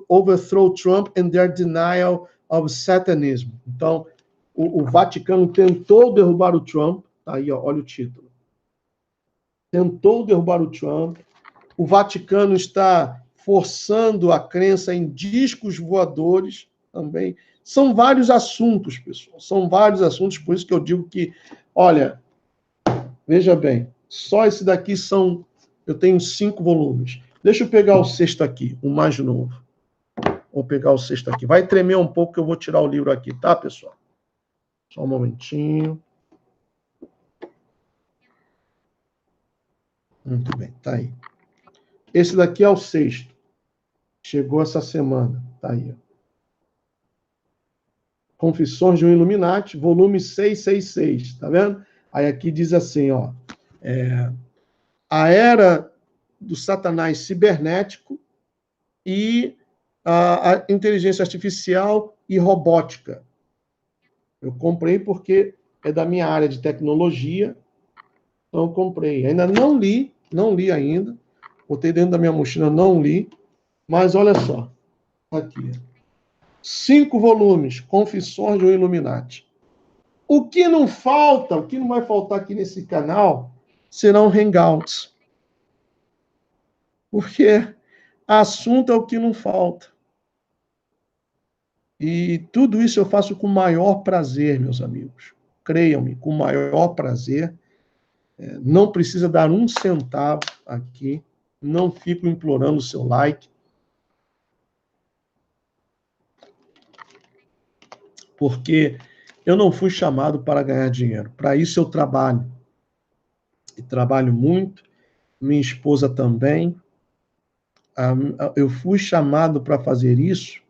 overthrow Trump and their denial of Satanism. Então, o Vaticano tentou derrubar o Trump, tá aí, ó, olha o título. Tentou derrubar o Trump. O Vaticano está forçando a crença em discos voadores também. São vários assuntos, pessoal. São vários assuntos, por isso que eu digo que, olha, veja bem, só esse daqui são... Eu tenho 5 volumes. Deixa eu pegar o 6º aqui, o mais novo. Vou pegar o 6º aqui. Vai tremer um pouco que eu vou tirar o livro aqui, tá, pessoal? Só um momentinho. Muito bem, tá aí. Esse daqui é o 6º. Chegou essa semana. Tá aí, ó. Confissões de um Illuminati, volume 666, tá vendo? Aí aqui diz assim, ó, a era do Satanás cibernético e a inteligência artificial e robótica. Eu comprei porque é da minha área de tecnologia, então eu comprei. Ainda não li ainda, botei dentro da minha mochila, não li, mas olha só, aqui, 5 volumes, Confissões de um Illuminati. O que não falta, o que não vai faltar aqui nesse canal, serão hangouts. Porque assunto é o que não falta. E tudo isso eu faço com o maior prazer, meus amigos. Creiam-me, com o maior prazer. Não precisa dar um centavo aqui. Não fico implorando o seu like. Porque eu não fui chamado para ganhar dinheiro. Para isso eu trabalho. E trabalho muito. Minha esposa também. Eu fui chamado para fazer isso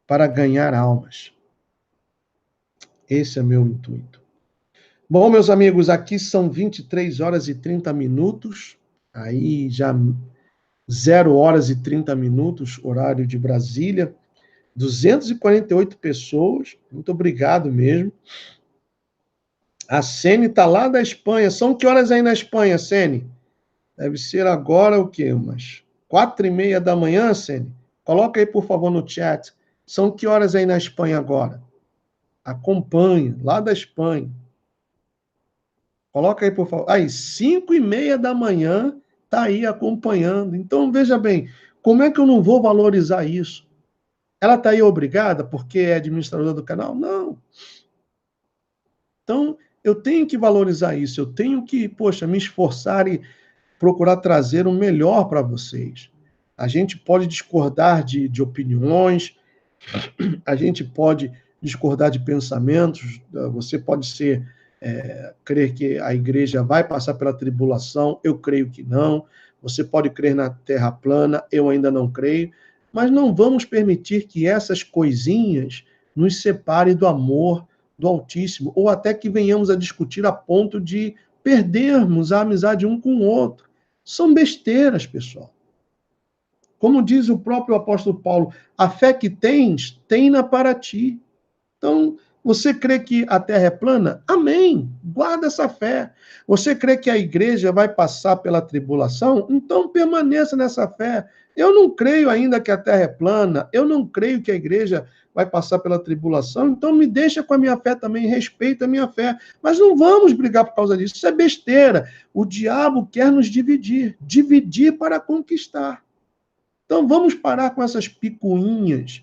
para ganhar almas. Esse é meu intuito. Bom, meus amigos, aqui são 23 horas e 30 minutos. Aí já 0 horas e 30 minutos, horário de Brasília. 248 pessoas, muito obrigado mesmo. A Sene está lá da Espanha. São que horas aí na Espanha, Sene? Deve ser agora o quê? Umas 4h30 da manhã, Sene? Coloca aí, por favor, no chat. São que horas aí na Espanha agora? Acompanha, lá da Espanha. Coloca aí, por favor. Aí, 5h30 da manhã, está aí acompanhando. Então, veja bem, como é que eu não vou valorizar isso? Ela está aí obrigada porque é administradora do canal? Não. Então, eu tenho que valorizar isso, eu tenho que, poxa, me esforçar e procurar trazer o melhor para vocês. A gente pode discordar de opiniões, a gente pode discordar de pensamentos, você pode crer que a igreja vai passar pela tribulação, eu creio que não, você pode crer na terra plana, eu ainda não creio, mas não vamos permitir que essas coisinhas nos separem do amor do Altíssimo, ou até que venhamos a discutir a ponto de perdermos a amizade um com o outro. São besteiras, pessoal. Como diz o próprio apóstolo Paulo, a fé que tens, tem-na para ti. Então, você crê que a terra é plana? Amém. Guarda essa fé. Você crê que a igreja vai passar pela tribulação? Então permaneça nessa fé. Eu não creio ainda que a terra é plana. Eu não creio que a igreja vai passar pela tribulação. Então me deixa com a minha fé também, respeita a minha fé. Mas não vamos brigar por causa disso. Isso é besteira. O diabo quer nos dividir. Dividir para conquistar. Então vamos parar com essas picuinhas.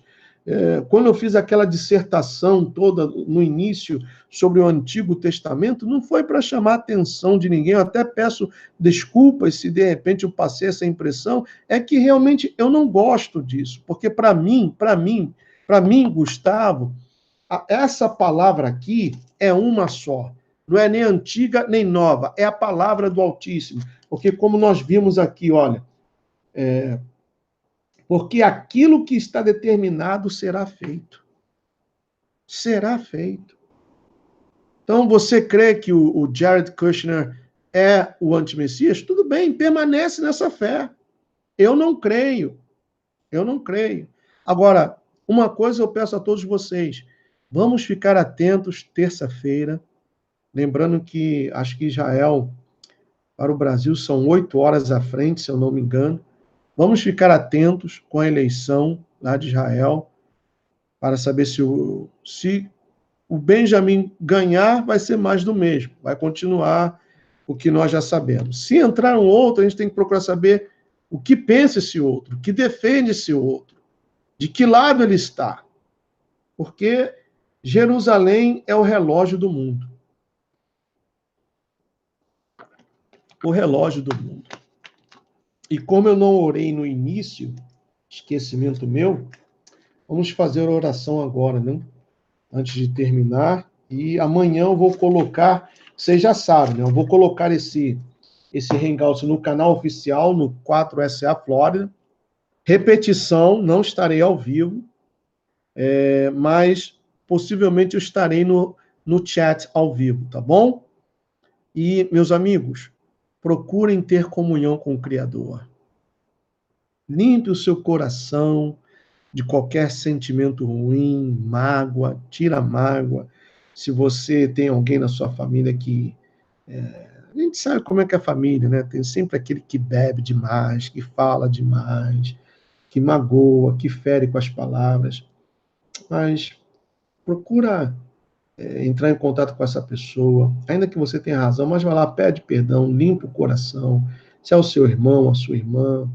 Quando eu fiz aquela dissertação toda no início sobre o Antigo Testamento, não foi para chamar a atenção de ninguém, eu até peço desculpas se de repente eu passei essa impressão, é que realmente eu não gosto disso, porque para mim, Gustavo, essa palavra aqui é uma só, não é nem antiga nem nova, é a palavra do Altíssimo, porque como nós vimos aqui, olha, porque aquilo que está determinado será feito. Será feito. Então, você crê que o Jared Kushner é o antimessias? Tudo bem, permanece nessa fé. Eu não creio. Eu não creio. Agora, uma coisa eu peço a todos vocês. Vamos ficar atentos terça-feira. Lembrando que acho que Israel para o Brasil são 8 horas à frente, se eu não me engano. Vamos ficar atentos com a eleição lá de Israel, para saber se o Benjamin ganhar, vai ser mais do mesmo, vai continuar o que nós já sabemos. Se entrar um outro, a gente tem que procurar saber o que pensa esse outro, o que defende esse outro, de que lado ele está. Porque Jerusalém é o relógio do mundo. O relógio do mundo. E como eu não orei no início, esquecimento meu, vamos fazer a oração agora, né? Antes de terminar. E amanhã eu vou colocar, vocês já sabem, né? Eu vou colocar esse Hangout no canal oficial, no 4SA Flórida. Repetição, não estarei ao vivo, mas possivelmente eu estarei no chat ao vivo, tá bom? E, meus amigos, procurem ter comunhão com o Criador. Limpe o seu coração de qualquer sentimento ruim, mágoa, tira a mágoa. Se você tem alguém na sua família que... a gente sabe como é que é a família, né? Tem sempre aquele que bebe demais, que fala demais, que magoa, que fere com as palavras. Mas procura entrar em contato com essa pessoa, ainda que você tenha razão, mas vai lá, pede perdão, limpa o coração, se é o seu irmão, a sua irmã.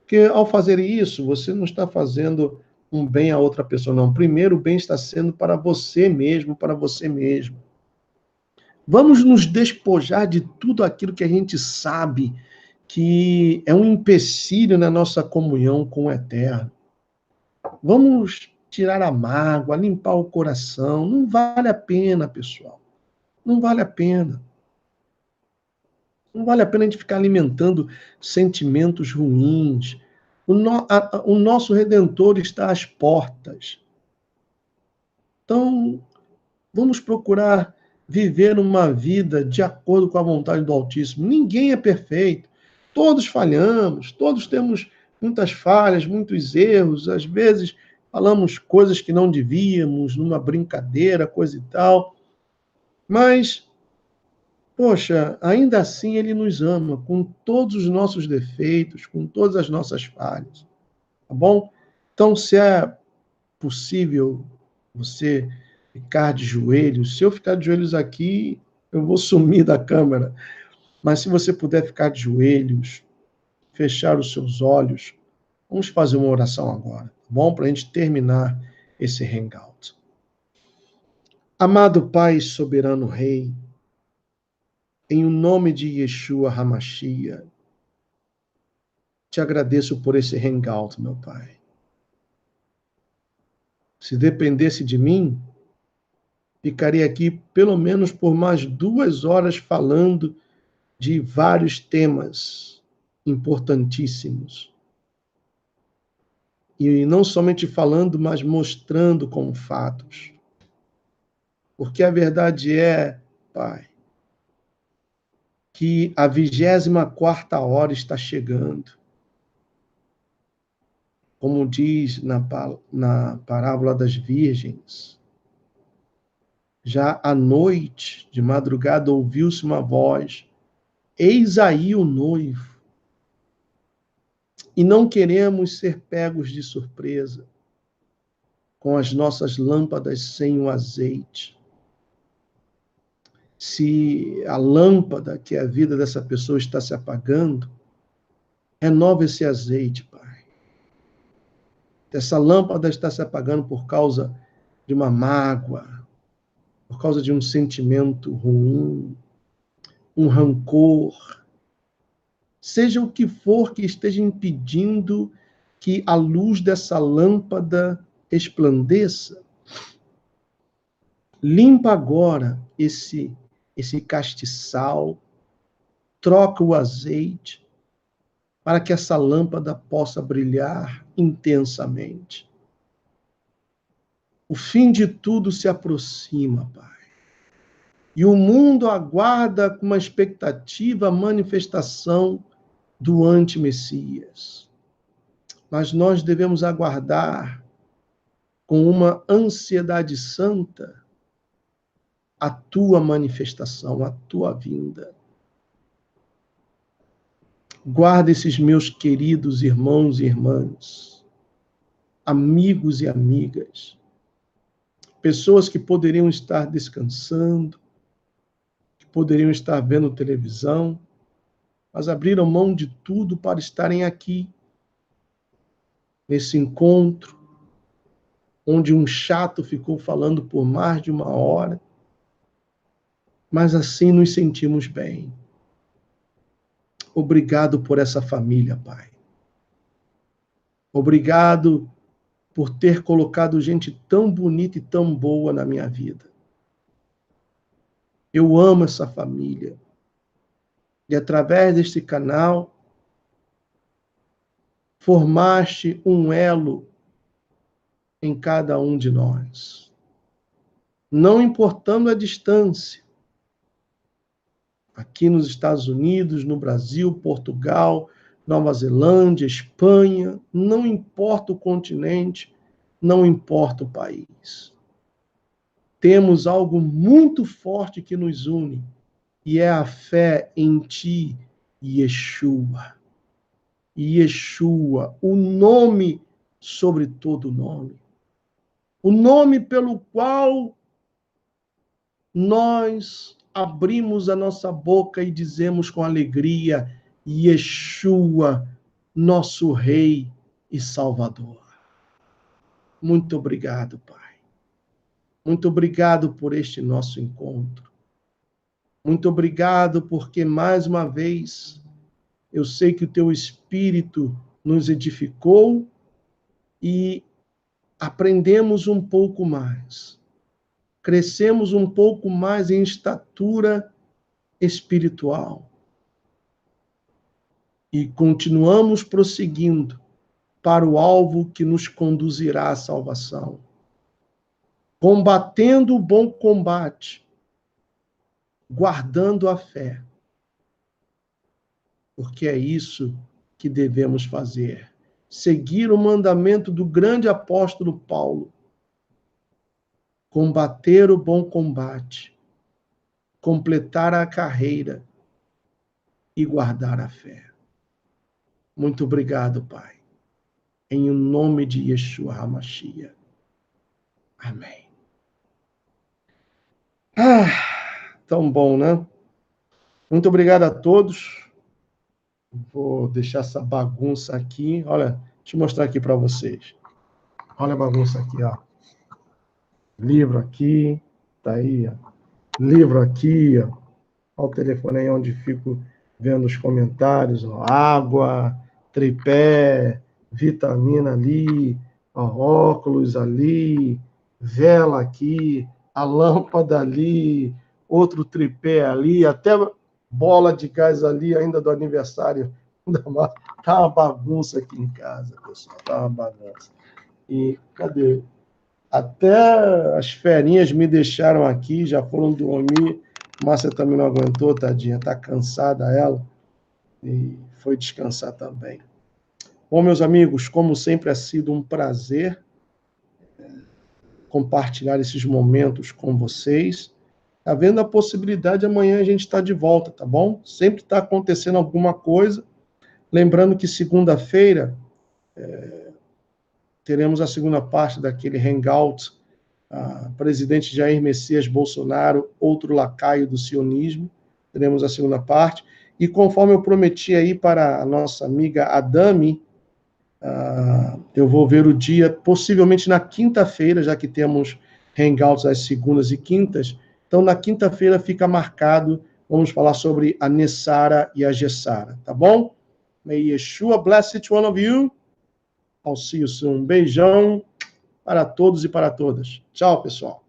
Porque ao fazer isso, você não está fazendo um bem a outra pessoa, não. Primeiro, o bem está sendo para você mesmo, para você mesmo. Vamos nos despojar de tudo aquilo que a gente sabe que é um empecilho na nossa comunhão com o Eterno. Vamos tirar a mágoa, limpar o coração. Não vale a pena, pessoal. Não vale a pena. Não vale a pena a gente ficar alimentando sentimentos ruins. O nosso Redentor está às portas. Então, vamos procurar viver uma vida de acordo com a vontade do Altíssimo. Ninguém é perfeito. Todos falhamos, todos temos muitas falhas, muitos erros. Às vezes falamos coisas que não devíamos, numa brincadeira, coisa e tal. Mas, poxa, ainda assim Ele nos ama, com todos os nossos defeitos, com todas as nossas falhas. Tá bom? Então, se é possível você ficar de joelhos, se eu ficar de joelhos aqui, eu vou sumir da câmera. Mas se você puder ficar de joelhos, fechar os seus olhos, vamos fazer uma oração agora, tá bom? Para a gente terminar esse hangout. Amado Pai, soberano Rei, em o nome de Yeshua HaMashiach, te agradeço por esse hangout, meu Pai. Se dependesse de mim, ficaria aqui pelo menos por mais 2 horas falando de vários temas importantíssimos. E não somente falando, mas mostrando com fatos. Porque a verdade é, Pai, que a 24ª hora está chegando. como diz na parábola das virgens, já à noite, de madrugada, ouviu-se uma voz: eis aí o noivo. E não queremos ser pegos de surpresa com as nossas lâmpadas sem o azeite. Se a lâmpada, que é a vida dessa pessoa, está se apagando, renova esse azeite, Pai. Essa lâmpada está se apagando por causa de uma mágoa, por causa de um sentimento ruim, um rancor, seja o que for que esteja impedindo que a luz dessa lâmpada resplandeça. Limpa agora esse castiçal, troca o azeite, para que essa lâmpada possa brilhar intensamente. O fim de tudo se aproxima, Pai. E o mundo aguarda com uma expectativa a manifestação do anti-Messias. Mas nós devemos aguardar com uma ansiedade santa a tua manifestação, a tua vinda. Guarda esses meus queridos irmãos e irmãs, amigos e amigas, pessoas que poderiam estar descansando, que poderiam estar vendo televisão, mas abriram mão de tudo para estarem aqui, nesse encontro, onde um chato ficou falando por mais de 1 hora, mas assim nos sentimos bem. Obrigado por essa família, Pai. Obrigado por ter colocado gente tão bonita e tão boa na minha vida. Eu amo essa família. E através deste canal, formaste um elo em cada um de nós. Não importando a distância. Aqui nos Estados Unidos, no Brasil, Portugal, Nova Zelândia, Espanha, não importa o continente, não importa o país. Temos algo muito forte que nos une, e é a fé em Ti, Yeshua. Yeshua, o nome sobre todo nome. O nome pelo qual nós abrimos a nossa boca e dizemos com alegria: Yeshua, nosso Rei e Salvador. Muito obrigado, Pai. Muito obrigado por este nosso encontro. Muito obrigado porque, mais uma vez, eu sei que o Teu Espírito nos edificou e aprendemos um pouco mais. Crescemos um pouco mais em estatura espiritual. E continuamos prosseguindo para o alvo que nos conduzirá à salvação. Combatendo o bom combate, guardando a fé. Porque é isso que devemos fazer. Seguir o mandamento do grande apóstolo Paulo. Combater o bom combate, completar a carreira e guardar a fé. Muito obrigado, Pai. Em nome de Yeshua HaMashiach. Amém. Tão bom, né? Muito obrigado a todos. Vou deixar essa bagunça aqui. Olha, deixa eu mostrar aqui para vocês. Olha a bagunça aqui, ó. Livro aqui, tá aí, ó. Livro aqui, ó. Olha o telefone aí onde fico vendo os comentários, ó. Água, tripé, vitamina ali, ó, óculos ali, vela aqui, a lâmpada ali, outro tripé ali, até bola de gás ali ainda do aniversário. Tá uma bagunça aqui em casa, pessoal, tá uma bagunça. E cadê? Até as ferinhas me deixaram aqui, já foram dormir. Márcia também não aguentou, tadinha, tá cansada ela, e foi descansar também. Bom, meus amigos, como sempre ha sido um prazer compartilhar esses momentos com vocês. Havendo a possibilidade, amanhã a gente está de volta, tá bom? Sempre está acontecendo alguma coisa. Lembrando que segunda-feira teremos a segunda parte daquele hangout, presidente Jair Messias Bolsonaro, outro lacaio do sionismo. Teremos a segunda parte. E conforme eu prometi aí para a nossa amiga Adami, eu vou ver o dia, possivelmente na quinta-feira, já que temos hangouts às segundas e quintas. Então, na quinta-feira fica marcado, vamos falar sobre a Nessara e a Gessara, tá bom? May Yeshua bless each one of you. I'll see you soon. Beijão para todos e para todas. Tchau, pessoal.